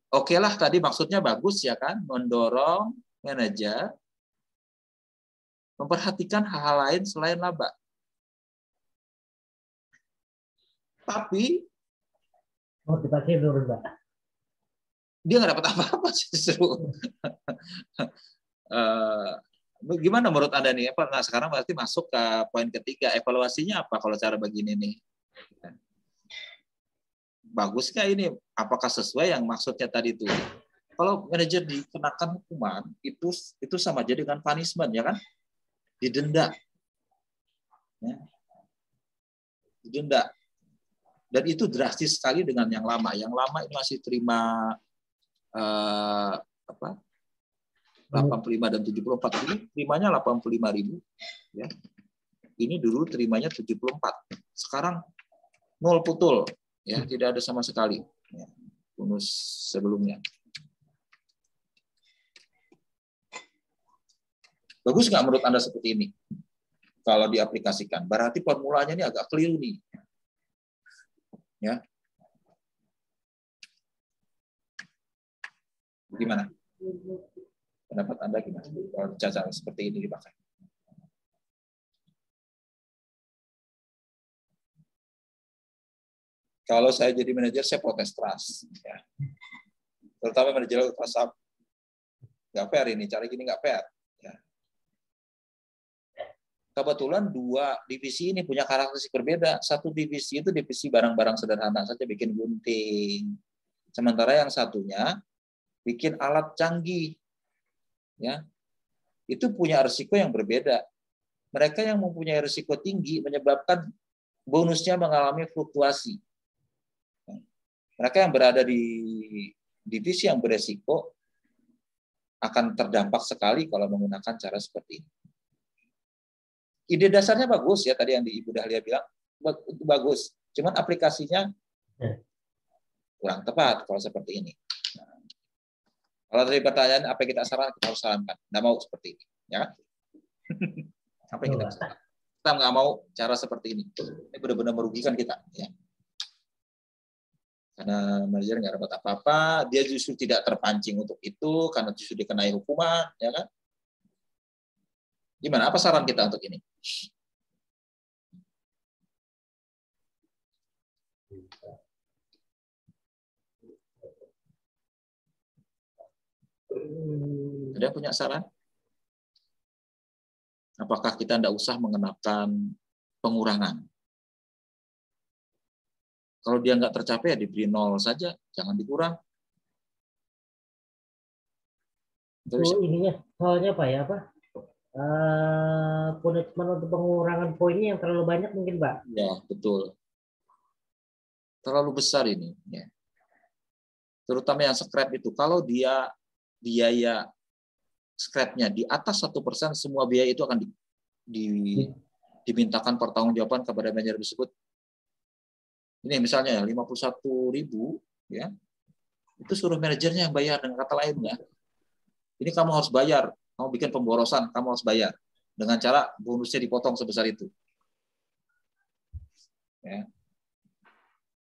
Oke lah, tadi maksudnya bagus ya kan, mendorong manajer memperhatikan hal-hal lain selain laba. Tapi motivasi menurun Pak. Dia nggak dapat apa-apa justru. Gimana menurut Anda nih? Nah, sekarang berarti masuk ke poin ketiga, evaluasinya apa kalau cara begini nih? Bagus nggak ini? Apakah sesuai yang maksudnya tadi itu? Kalau manajer dikenakan hukuman, itu sama aja dengan punishment, ya kan? Didenda. Ya. Didenda. Dan itu drastis sekali dengan yang lama. Yang lama ini masih terima 85 dan 74. Ini terimanya 85.000. Ya. Ini dulu terimanya 74. Sekarang 0 putul. Ya, tidak ada sama sekali. Ya, bonus sebelumnya. Bagus nggak menurut Anda seperti ini? Kalau diaplikasikan. Berarti formulanya ini agak keliru nih. Ya. Gimana? Pendapat Anda gimana? Kalau cara seperti ini dipakai? Kalau saya jadi manajer, saya protes keras. Ya. Terutama manajer WhatsApp. Nggak fair ini, cara gini nggak fair. Ya. Kebetulan dua divisi ini punya karakteristik berbeda. Satu divisi itu divisi barang-barang sederhana saja, bikin gunting. Sementara yang satunya bikin alat canggih. Ya. Itu punya risiko yang berbeda. Mereka yang mempunyai risiko tinggi menyebabkan bonusnya mengalami fluktuasi. Mereka yang berada di divisi yang beresiko akan terdampak sekali kalau menggunakan cara seperti ini. Ide dasarnya bagus ya, tadi yang Ibu Dahlia bilang, itu bagus. Cuman aplikasinya kurang tepat kalau seperti ini. Nah, kalau dari pertanyaan apa yang kita sarankan, kita harus sarankan. Nggak mau seperti ini. Ya kan? Apa yang kita sarankan? Kita nggak mau cara seperti ini. Ini benar-benar merugikan kita. Ya. Karena manajer nggak dapat apa-apa, dia justru tidak terpancing untuk itu, karena justru dikenai hukuman, ya kan? Gimana? Apa saran kita untuk ini? Ada punya saran? Apakah kita tidak usah mengenakan pengurangan? Kalau dia nggak tercapai ya diberi 0 saja, jangan dikurang. Ininya soalnya Pak ya Pak, punishment untuk pengurangan poinnya yang terlalu banyak mungkin Pak. Ya betul, terlalu besar ini. Ya. Terutama yang scrap itu, kalau dia biaya scrapnya di atas 1%, semua biaya itu akan dimintakan pertanggungjawaban kepada manajer tersebut. Ini misalnya 51.000 ya. Itu suruh manajernya yang bayar, dengan kata lain ya. Ini kamu harus bayar, kamu bikin pemborosan, kamu harus bayar dengan cara bonusnya dipotong sebesar itu. Ya.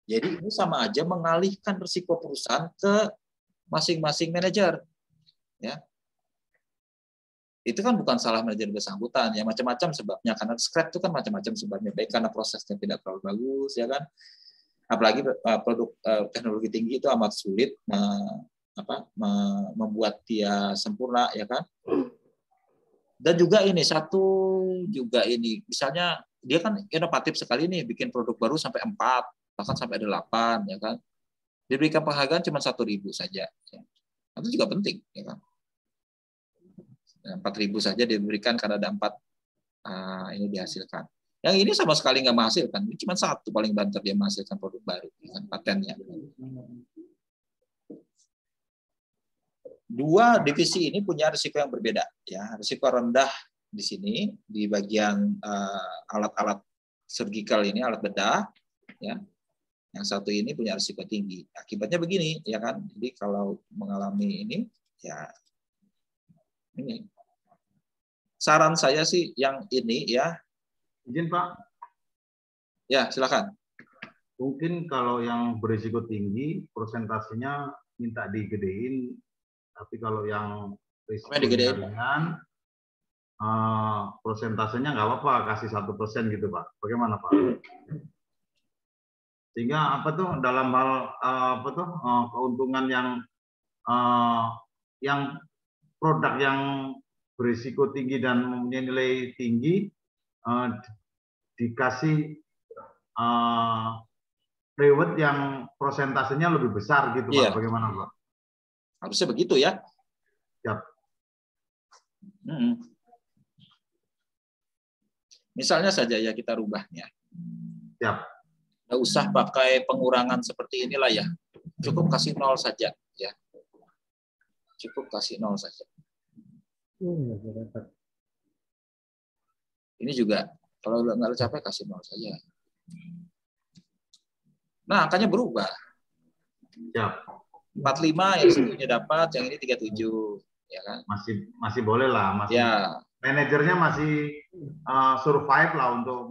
Jadi ini sama aja mengalihkan risiko perusahaan ke masing-masing manajer. Ya. Itu kan bukan salah manajer bersangkutan, ya macam-macam sebabnya, karena scrap itu kan macam-macam sebabnya, baik karena prosesnya tidak terlalu bagus, ya kan, apalagi produk teknologi tinggi itu amat sulit membuat dia sempurna, ya kan. Dan juga ini misalnya dia kan inovatif sekali nih, bikin produk baru sampai 4, bahkan sampai ada 8, ya kan, diberikan penghargaan cuma 1.000 saja, ya. Itu juga penting, ya kan. 4.000 saja diberikan karena ada 4 ini dihasilkan. Yang ini sama sekali nggak menghasilkan, ini cuma 1 paling banter dia menghasilkan produk baru, kan, patennya. 2 divisi ini punya risiko yang berbeda, ya. Risiko rendah di sini di bagian alat-alat surgical ini, alat bedah, ya. Yang satu ini punya risiko tinggi. Akibatnya begini, ya kan. Jadi kalau mengalami ini, ya ini. Saran saya sih yang ini ya. Izin Pak. Ya, silakan. Mungkin kalau yang berisiko tinggi, persentasenya minta digedein. Tapi kalau yang risiko ringan, persentasenya nggak apa-apa, kasih 1% gitu Pak. Bagaimana Pak? Sehingga dalam hal keuntungan yang produk yang berisiko tinggi dan mempunyai nilai tinggi dikasih reward yang persentasenya lebih besar gitu Pak. Bagaimana Pak? Harusnya begitu ya. Siap. Misalnya saja ya kita rubahnya. Siap. Nggak usah pakai pengurangan seperti inilah ya. Cukup kasih 0 saja ya. Cukup kasih 0 saja. Ini juga kalau nggak tercapai kasih 0 saja. Nah, angkanya berubah. Ya. 45 yang satunya dapat, yang ini 37, ya kan? Masih boleh lah, masih. Ya. Manajernya masih survive lah untuk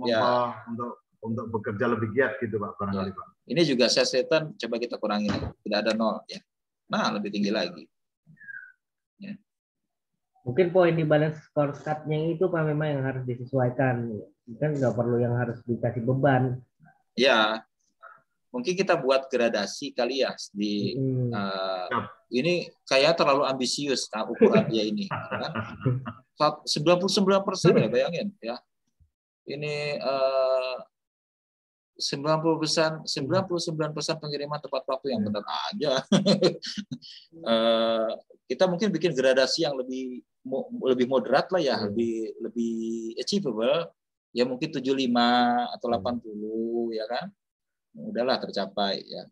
bekerja lebih giat gitu Pak, barangkali ya. Pak. Ini juga sales return coba kita kurangi, tidak ada 0 ya. Nah, lebih tinggi lagi. Ya. Mungkin poin di balance scorecard-nya itu Pak memang yang harus disesuaikan. Kan nggak perlu yang harus dikasih beban. Ya, mungkin kita buat gradasi kali ya di ini kayak terlalu ambisius ukuran dia ini, kan? 99% ya, bayangin ya. Ini 99% pengiriman tepat waktu yang benar aja. Kita mungkin bikin gradasi yang lebih moderat lah ya, lebih achievable. Ya mungkin 75 atau 80 ya kan. Udahlah tercapai ya.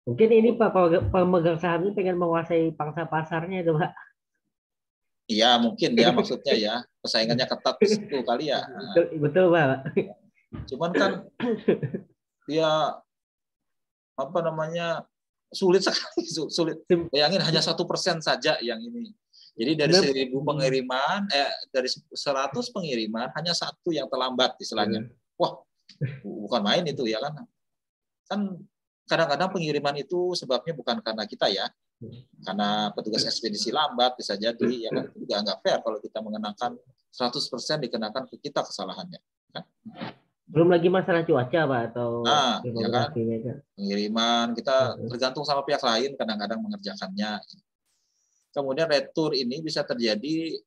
Mungkin ini Pak pemegang saham ini pengen menguasai pangsa pasarnya itu Pak. Iya mungkin ya maksudnya ya persaingannya ketat itu kali ya. Betul Pak. Cuman kan ya apa namanya sulit sekali, sulit. Bayangin hanya 1% saja yang ini. Jadi dari 1000 pengiriman, dari 100 pengiriman hanya 1 yang terlambat istilahnya. Wah, bukan main itu ya kan. Kan kadang-kadang pengiriman itu sebabnya bukan karena kita ya, karena petugas ekspedisi lambat bisa jadi ya kan, itu juga nggak fair kalau kita mengenakan 100% dikenakan ke kita kesalahannya kan? Belum lagi masalah cuaca Pak atau ya kan? Pengiriman kita tergantung sama pihak lain kadang-kadang mengerjakannya. Kemudian retur ini bisa terjadi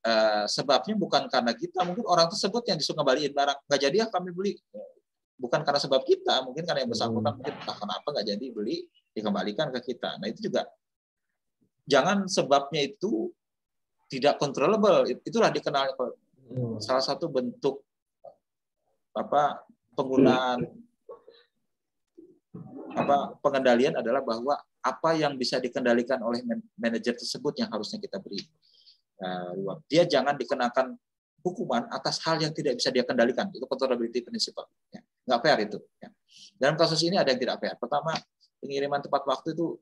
sebabnya bukan karena kita, mungkin orang tersebut yang disuruh ngembaliin barang nggak jadi kami beli. Bukan karena sebab kita, mungkin karena yang bersangkutan mungkin kenapa nggak jadi beli, dikembalikan ke kita. Nah itu juga jangan sebabnya itu tidak controllable. Itulah dikenal salah satu bentuk penggunaan pengendalian adalah bahwa apa yang bisa dikendalikan oleh manajer tersebut yang harusnya kita beri ruang. Dia jangan dikenakan hukuman atas hal yang tidak bisa dia kendalikan. Itu controllability principle. Ya. Nggak fair itu. Ya. Dalam kasus ini ada yang tidak fair. Pertama, pengiriman tepat waktu itu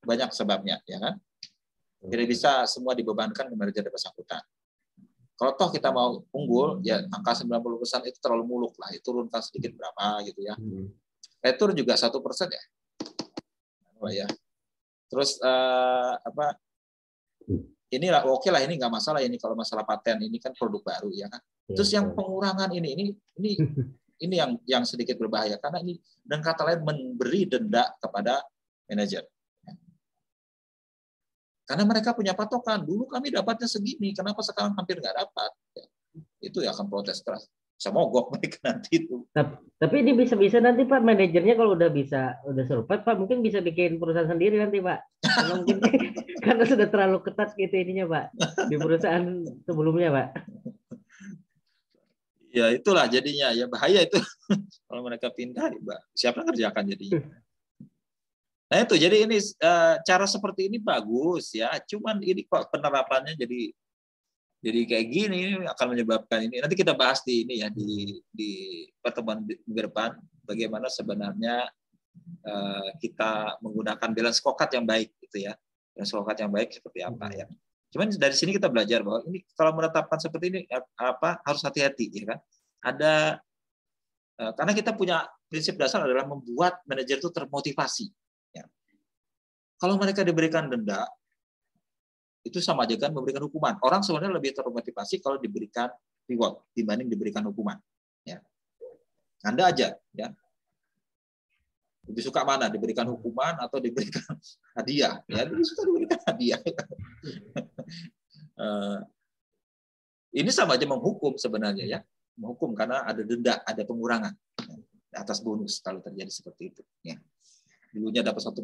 banyak sebabnya, ya kan? Tidak bisa semua dibebankan ke manajer bersangkutan. Kalau toh kita mau unggul, ya angka 90% itu terlalu muluk lah. Itu turunkan sedikit berapa gitu ya. Retur juga 1% ya. Ya. Terus inilah oke lah, ini nggak masalah ini kalau masalah paten ini kan produk baru ya kan. Terus yang pengurangan ini yang sedikit berbahaya karena ini dan kata lain memberi denda kepada manajer. Karena mereka punya patokan. Dulu kami dapatnya segini, kenapa sekarang hampir nggak dapat? Ya. Itu ya akan protes keras. Bisa mogok mereka nanti itu. Tapi ini bisa-bisa nanti Pak manajernya kalau udah survive Pak mungkin bisa bikin perusahaan sendiri nanti Pak. Karena mungkin karena sudah terlalu ketat gitu ininya Pak di perusahaan sebelumnya Pak. Ya itulah jadinya ya bahaya itu kalau mereka pindah siapa kerjakan jadinya. Nah itu jadi ini cara seperti ini bagus ya. Cuman ini kok penerapannya jadi kayak gini akan menyebabkan ini. Nanti kita bahas di ini ya di pertemuan minggu depan bagaimana sebenarnya kita menggunakan balance scorecard yang baik gitu ya. Balance scorecard yang baik seperti apa ya. Cuman dari sini kita belajar bahwa ini kalau menetapkan seperti ini harus hati-hati ya kan. Ada karena kita punya prinsip dasar adalah membuat manajer itu termotivasi ya. Kalau mereka diberikan denda itu sama aja kan memberikan hukuman. Orang sebenarnya lebih termotivasi kalau diberikan reward dibanding diberikan hukuman. Ya. Anda aja, ya. Lebih suka mana? Diberikan hukuman atau diberikan hadiah? Ya, lebih suka diberikan hadiah. Ini sama aja menghukum sebenarnya ya, menghukum karena ada denda, ada pengurangan atas bonus kalau terjadi seperti itu. Ya. Dulunya dapat 1%,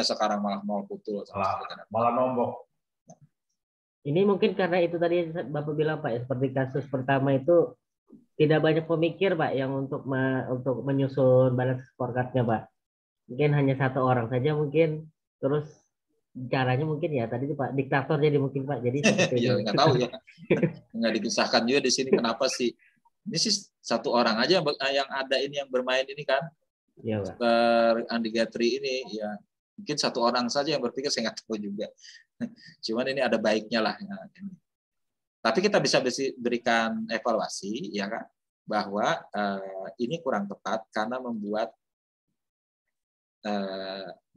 sekarang malah mau putul. Malah nombok. Ini mungkin karena itu tadi Bapak bilang Pak, ya, seperti kasus pertama itu tidak banyak pemikir Pak yang untuk menyusun balance scorecard-nya Pak. Mungkin hanya 1 orang saja mungkin, terus caranya mungkin ya tadi itu Pak diktator jadi mungkin Pak. Jadi ya nggak tahu ya, nggak dikisahkan juga di sini kenapa sih. Ini sih 1 orang aja yang ada ini yang bermain ini kan. Ya, Pak. Andi Gatri ini ya mungkin 1 orang saja yang berpikir, saya nggak tahu juga. Cuman ini ada baiknya lah. Tapi kita bisa berikan evaluasi ya kan bahwa ini kurang tepat karena membuat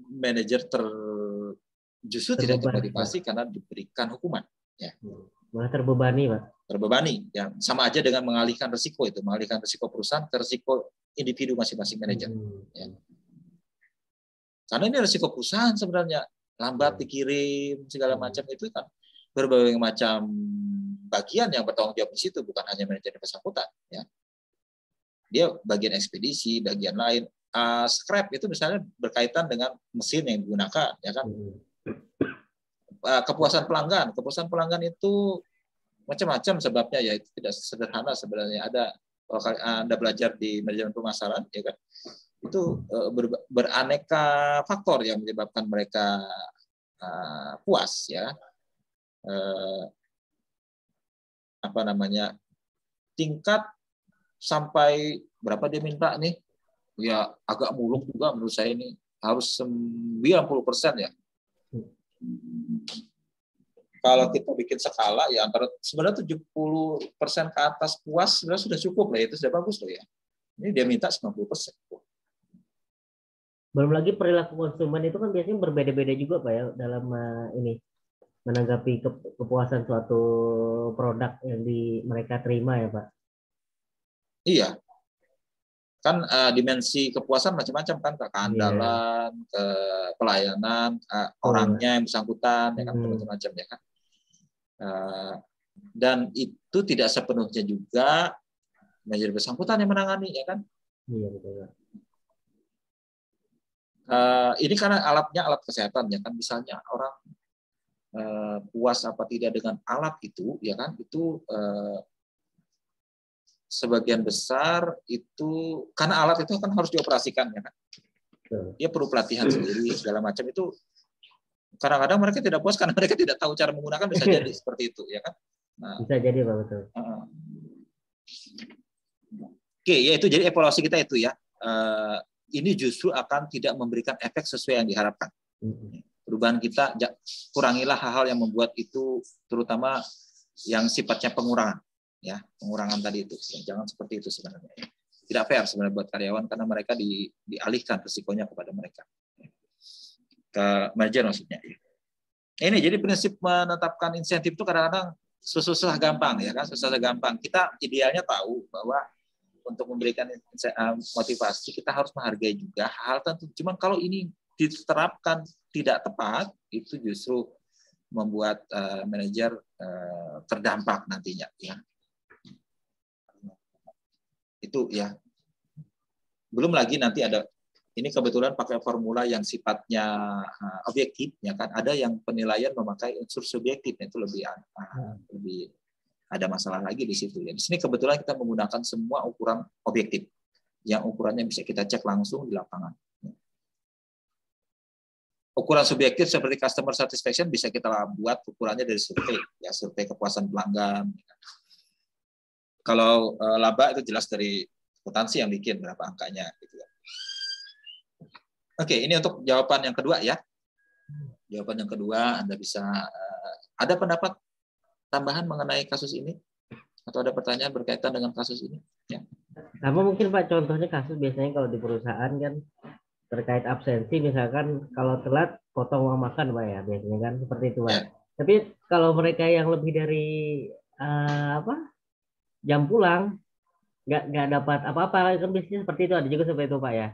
manajer justru tidak dimotivasi karena diberikan hukuman. Ya. Malah terbebani, Pak. Terbebani, ya sama aja dengan mengalihkan risiko itu, mengalihkan risiko perusahaan ke risiko individu masing-masing manajer. Ya. Karena ini risiko perusahaan sebenarnya, lambat dikirim segala macam itu kan berbagai macam bagian yang bertanggung jawab di situ, bukan hanya manajer yang bersangkutan. Ya. Dia bagian ekspedisi, bagian lain. Scrap itu misalnya berkaitan dengan mesin yang digunakan, ya kan. Kepuasan pelanggan itu macam-macam sebabnya, ya itu tidak sederhana sebenarnya. Kalau Anda belajar di manajemen pemasaran, ya kan, itu beraneka faktor yang menyebabkan mereka puas, ya. Tingkat sampai berapa dia minta nih? Ya agak muluk juga menurut saya, ini harus 90% ya. Kalau kita bikin skala ya antara sebenarnya 70% ke atas puas sebenarnya sudah cukup lah, itu sudah bagus loh ya. Ini dia minta 90%. Belum lagi perilaku konsumen itu kan biasanya berbeda-beda juga Pak ya dalam ini menanggapi kepuasan suatu produk yang mereka terima ya Pak. Iya. Kan dimensi kepuasan macam-macam kan, ke keandalan, ke pelayanan, orangnya yang bersangkutan, ya kan, macam-macam ya kan. Dan itu tidak sepenuhnya juga manajer bersangkutan yang menangani, ya kan. Iya betul. Ini karena alatnya alat kesehatan, ya kan. Misalnya orang puas apa tidak dengan alat itu, ya kan, itu sebagian besar itu karena alat itu kan harus dioperasikan, ya kan. Dia perlu pelatihan sendiri segala macam itu. Kadang-kadang mereka tidak puas karena mereka tidak tahu cara menggunakan, bisa jadi seperti itu, ya kan. Nah, bisa jadi Pak, betul. Oke, ya itu jadi evaluasi kita itu ya. Ini justru akan tidak memberikan efek sesuai yang diharapkan. Perubahan kita, kurangilah hal-hal yang membuat itu, terutama yang sifatnya pengurangan. Ya, pengurangan tadi itu, ya, jangan seperti itu sebenarnya. Tidak fair sebenarnya buat karyawan karena mereka dialihkan risikonya kepada mereka, ke manajer maksudnya. Ini jadi prinsip menetapkan insentif itu kadang-kadang susah gampang, ya kan, susah gampang. Kita idealnya tahu bahwa untuk memberikan motivasi kita harus menghargai juga hal tentu. Cuman kalau ini diterapkan tidak tepat, itu justru membuat manajer terdampak nantinya, ya. Itu ya. Belum lagi nanti ada, ini kebetulan pakai formula yang sifatnya objektif, ya kan. Ada yang penilaian memakai unsur subjektif, itu lebih ada masalah lagi di situ ya. Di sini kebetulan kita menggunakan semua ukuran objektif yang ukurannya bisa kita cek langsung di lapangan. Ukuran subjektif seperti customer satisfaction bisa kita buat ukurannya dari survei, ya, survei kepuasan pelanggan. Kalau laba itu jelas dari akuntansi yang bikin berapa angkanya gitu ya. Oke, ini untuk jawaban yang kedua ya. Jawaban yang kedua, Anda bisa ada pendapat tambahan mengenai kasus ini atau ada pertanyaan berkaitan dengan kasus ini? Ya. Sama mungkin Pak, contohnya kasus biasanya kalau di perusahaan kan terkait absensi, misalkan kalau telat potong uang makan Pak ya, biasanya kan seperti itu Pak. Ya. Tapi kalau mereka yang lebih dari jam pulang nggak dapat apa-apa kan biasanya seperti itu, ada juga seperti itu Pak ya.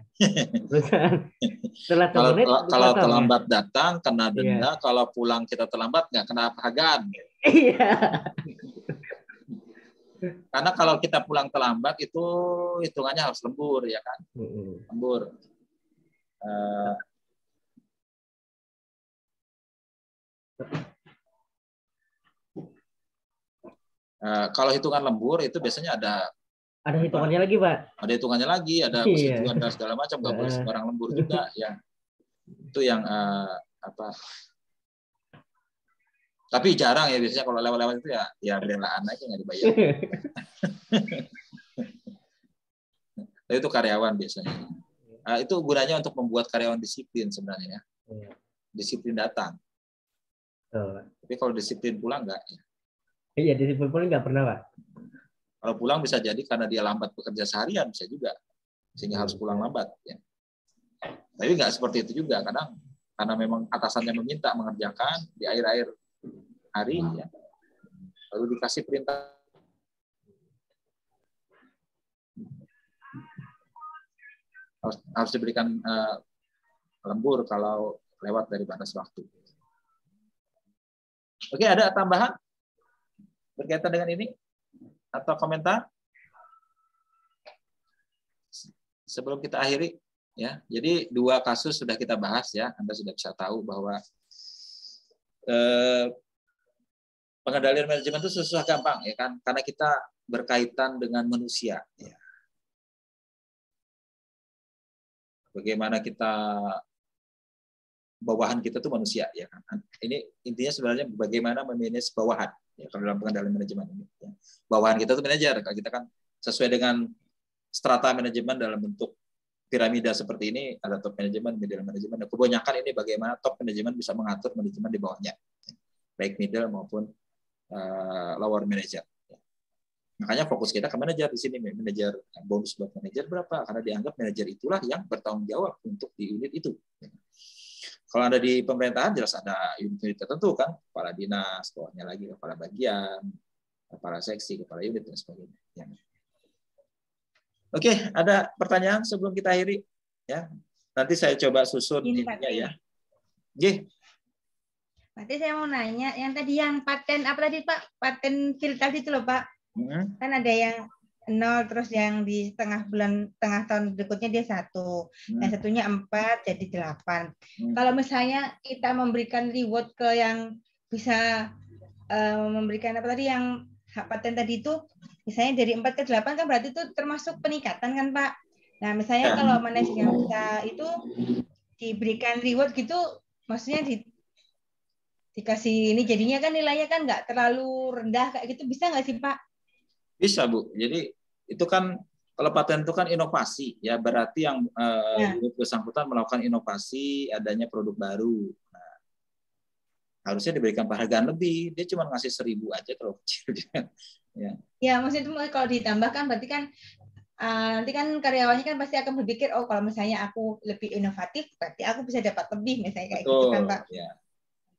Setelah kalau terlambat ya? Datang kena denda, kalau pulang kita terlambat nggak kena pagan. Iya. Karena kalau kita pulang terlambat itu hitungannya harus lembur, ya kan? Lembur. Kalau hitungan lembur itu biasanya ada hitungannya lagi Pak. Ada hitungannya lagi, ada persetujuan dan segala macam, nggak boleh sembarang lembur juga ya. Itu yang tapi jarang ya, biasanya kalau lewat-lewat itu ya berelaan aja nggak dibayar. Tapi itu karyawan biasanya. Itu gunanya untuk membuat karyawan disiplin sebenarnya ya. Disiplin datang. Tapi kalau disiplin pulang nggak ya. Iya, disiplin pulang nggak pernah Pak. Kalau pulang bisa jadi karena dia lambat bekerja seharian, bisa juga sehingga harus pulang lambat. Ya. Tapi nggak seperti itu juga, kadang karena memang atasannya meminta mengerjakan di akhir-akhir hari, ya, lalu dikasih perintah harus diberikan lembur kalau lewat dari batas waktu. Oke, ada tambahan berkaitan dengan ini atau komentar sebelum kita akhiri? Ya, jadi 2 kasus sudah kita bahas ya. Anda sudah bisa tahu bahwa pengendalian manajemen itu susah gampang ya kan, karena kita berkaitan dengan manusia. Ya. Bagaimana kita bawahan kita tuh manusia ya kan. Ini intinya sebenarnya bagaimana memanage bawahan ya kalau dalam pengendalian manajemen ini. Ya. Bawahan kita tuh manajer, kalau kita kan sesuai dengan strata manajemen dalam bentuk piramida seperti ini, ada top manajemen, middle manajemen. Kebanyakan ini bagaimana top manajemen bisa mengatur manajemen di bawahnya, baik middle maupun lower manager. Makanya fokus kita ke manajer di sini, manajer bonus buat manajer berapa? Karena dianggap manajer itulah yang bertanggung jawab untuk di unit itu. Kalau ada di pemerintahan jelas ada unit-unit tertentu kan, kepala dinas, bawahnya lagi kepala bagian, kepala seksi, kepala unit dan sebagainya. Oke, ada pertanyaan sebelum kita akhiri? Ya, nanti saya coba susun intinya ya. Oke. Berarti saya mau nanya, yang tadi yang paten apa tadi Pak? Paten filter itu loh Pak. Kan ada yang 0, terus yang di tengah tahun berikutnya dia 1, yang satunya 4 jadi 8. Kalau misalnya kita memberikan reward ke yang bisa memberikan apa tadi yang hak paten tadi itu, misalnya dari 4 ke 8 kan berarti itu termasuk peningkatan kan Pak. Nah misalnya kalau manajer yang bisa itu diberikan reward gitu, maksudnya dikasih ini jadinya kan nilainya kan nggak terlalu rendah kayak gitu, bisa nggak sih Pak? Bisa Bu. Jadi itu kan kalau paten itu kan inovasi ya, berarti yang bersangkutan melakukan inovasi, adanya produk baru. Nah, harusnya diberikan penghargaan lebih. Dia cuma ngasih 1.000 aja kalau kecil. Ya maksudnya itu kalau ditambahkan berarti kan nanti kan karyawannya kan pasti akan berpikir, oh kalau misalnya aku lebih inovatif berarti aku bisa dapat lebih misalnya kayak gitu kan Pak. Ya.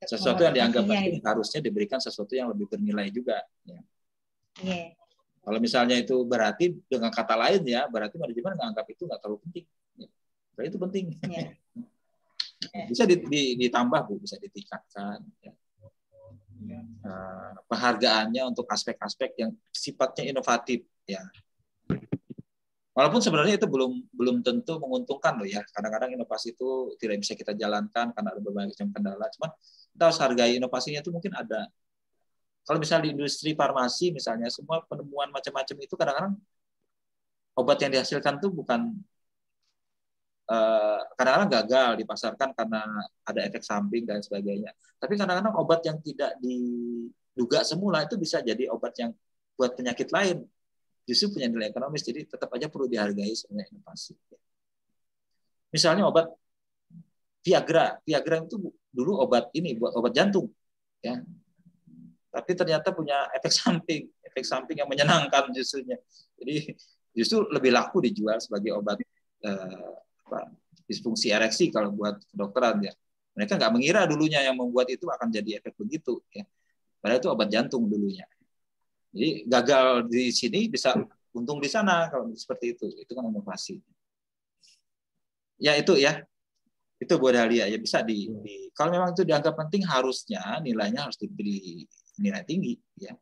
Sesuatu yang dianggap penting harusnya diberikan sesuatu yang lebih bernilai juga. Ya. Yeah. Kalau misalnya itu berarti dengan kata lain ya, berarti manajemen menganggap itu nggak terlalu penting. Ya. Berarti itu penting. Yeah. Bisa ditambah Bu, bisa ditingkatkan. Ya. Penghargaannya untuk aspek-aspek yang sifatnya inovatif. Ya. Walaupun sebenarnya itu belum tentu menguntungkan loh ya. Kadang-kadang inovasi itu tidak bisa kita jalankan karena ada berbagai macam kendala. Cuman kita harus hargai inovasinya itu mungkin ada. Kalau misalnya di industri farmasi misalnya, semua penemuan macam-macam itu kadang-kadang obat yang dihasilkan itu bukan kadang-kadang gagal dipasarkan karena ada efek samping dan sebagainya. Tapi kadang-kadang obat yang tidak diduga semula itu bisa jadi obat yang buat penyakit lain. Justru punya nilai ekonomis, jadi tetap aja perlu dihargai sebenarnya inovasi. Misalnya obat Viagra itu dulu obat jantung, ya. Tapi ternyata punya efek samping yang menyenangkan justrunya. Jadi justru lebih laku dijual sebagai obat disfungsi ereksi kalau buat kedokteran ya. Mereka nggak mengira dulunya yang membuat itu akan jadi efek begitu, ya. Padahal itu obat jantung dulunya. Jadi gagal di sini bisa untung di sana kalau seperti itu. Itu kan inovasi. Ya itu ya. Itu Bu Dahlia ya bisa kalau memang itu dianggap penting harusnya nilainya harus diberi nilai tinggi ya.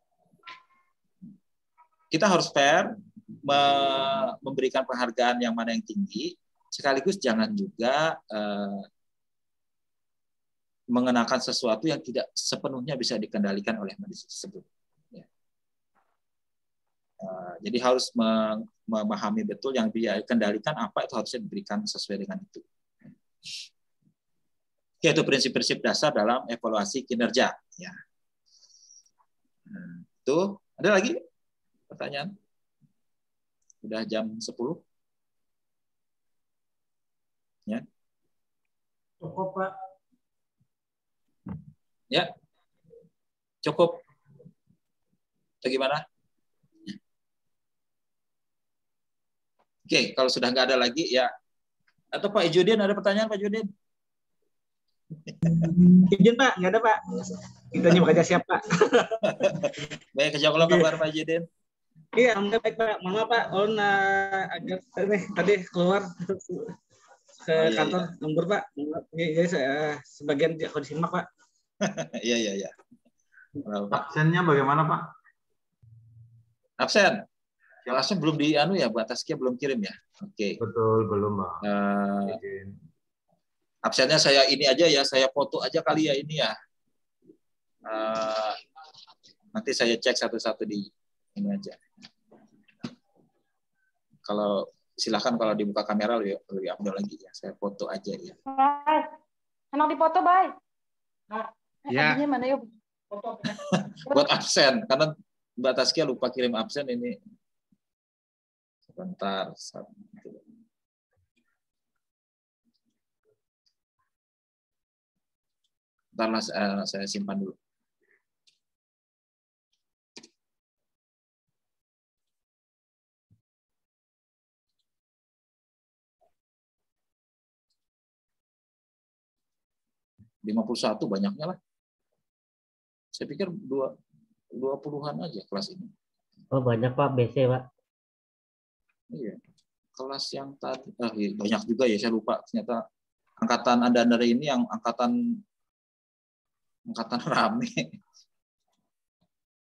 Kita harus fair memberikan penghargaan yang mana yang tinggi, sekaligus jangan juga mengenakan sesuatu yang tidak sepenuhnya bisa dikendalikan oleh manajer tersebut. Jadi harus memahami betul yang dia kendalikan apa itu harusnya diberikan sesuai dengan itu. Oke, itu prinsip-prinsip dasar dalam evaluasi kinerja. Ya. Itu ada lagi pertanyaan? Sudah jam 10. Ya. Cukup Pak. Ya. Cukup. Bagaimana? Oke, kalau sudah nggak ada lagi ya. Atau Pak Ijudin ada pertanyaan Pak Ijudin? Izin Pak, nggak ada Pak. Kitanya bekerja siap Pak. Baik, jazakallah kabar Pak Jedin. Iya, alhamdulillah baik Pak. Mama Pak, Ulun agak tadi keluar ke kantor lembur Pak. Jadi saya sebagian kalau disimak Pak. Iya. Absennya bagaimana Pak? Absen. Absen belum di anu ya, Bu Taskia belum kirim ya. Oke. Betul, belum Pak. Absennya saya ini aja ya, saya foto aja kali ya ini ya. Nanti saya cek satu-satu di ini aja. Kalau silakan kalau dibuka kamera lebih afdal lagi ya. Saya foto aja ya. Enak dipoto, Bay. Ya. Mana yuk? Buat absen, karena Mbak Taskia lupa kirim absen ini. Sebentar. Bentar, saya simpan dulu. (51) banyaknya lah. Saya pikir 20-an aja kelas ini. Oh banyak Pak, BC Pak. Iya. Kelas yang tadi, banyak juga ya, saya lupa. Ternyata angkatan Anda ini yang angkatan rame.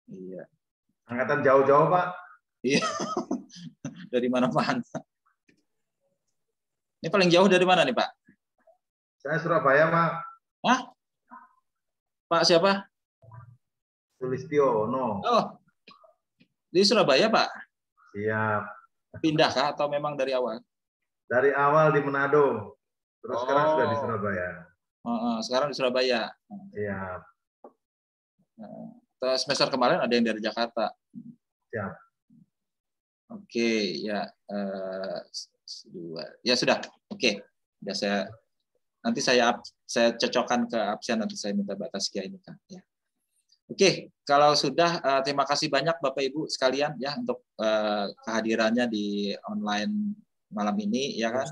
Iya. Angkatan jauh-jauh Pak. Iya. Dari mana-mana. Ini paling jauh dari mana nih Pak? Saya Surabaya Pak. Hah? Pak siapa? Sulistiono. Oh, di Surabaya Pak? Siap. Pindah kah atau memang dari awal? Dari awal di Manado. Terus sekarang sudah di Surabaya. Sekarang di Surabaya. Siap. Semester kemarin ada yang dari Jakarta. Siap. Oke, ya. Ya sudah. Oke. Ya nanti saya cocokkan ke absen, nanti saya minta Mbak Taskia ini kan. Ya. Oke, kalau sudah terima kasih banyak Bapak Ibu sekalian ya untuk kehadirannya di online malam ini ya kan.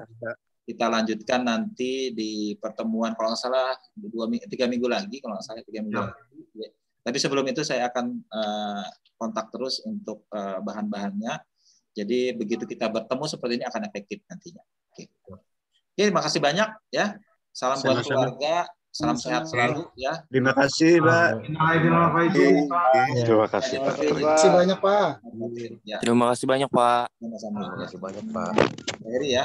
Kita lanjutkan nanti di pertemuan kalau nggak salah 3 minggu lagi kalau nggak salah 3 minggu lagi. Ya. Tapi sebelum itu saya akan kontak terus untuk bahan-bahannya. Jadi begitu kita bertemu seperti ini akan efektif nantinya. Oke, terima kasih banyak ya. Salam buat keluarga. Salam sehat selalu ya. Terima kasih, Pak. Terima kasih, Pak. Terima kasih banyak, Pak. Terima kasih banyak, Pak. Sama-sama. Terima kasih banyak, Pak. Heri ya.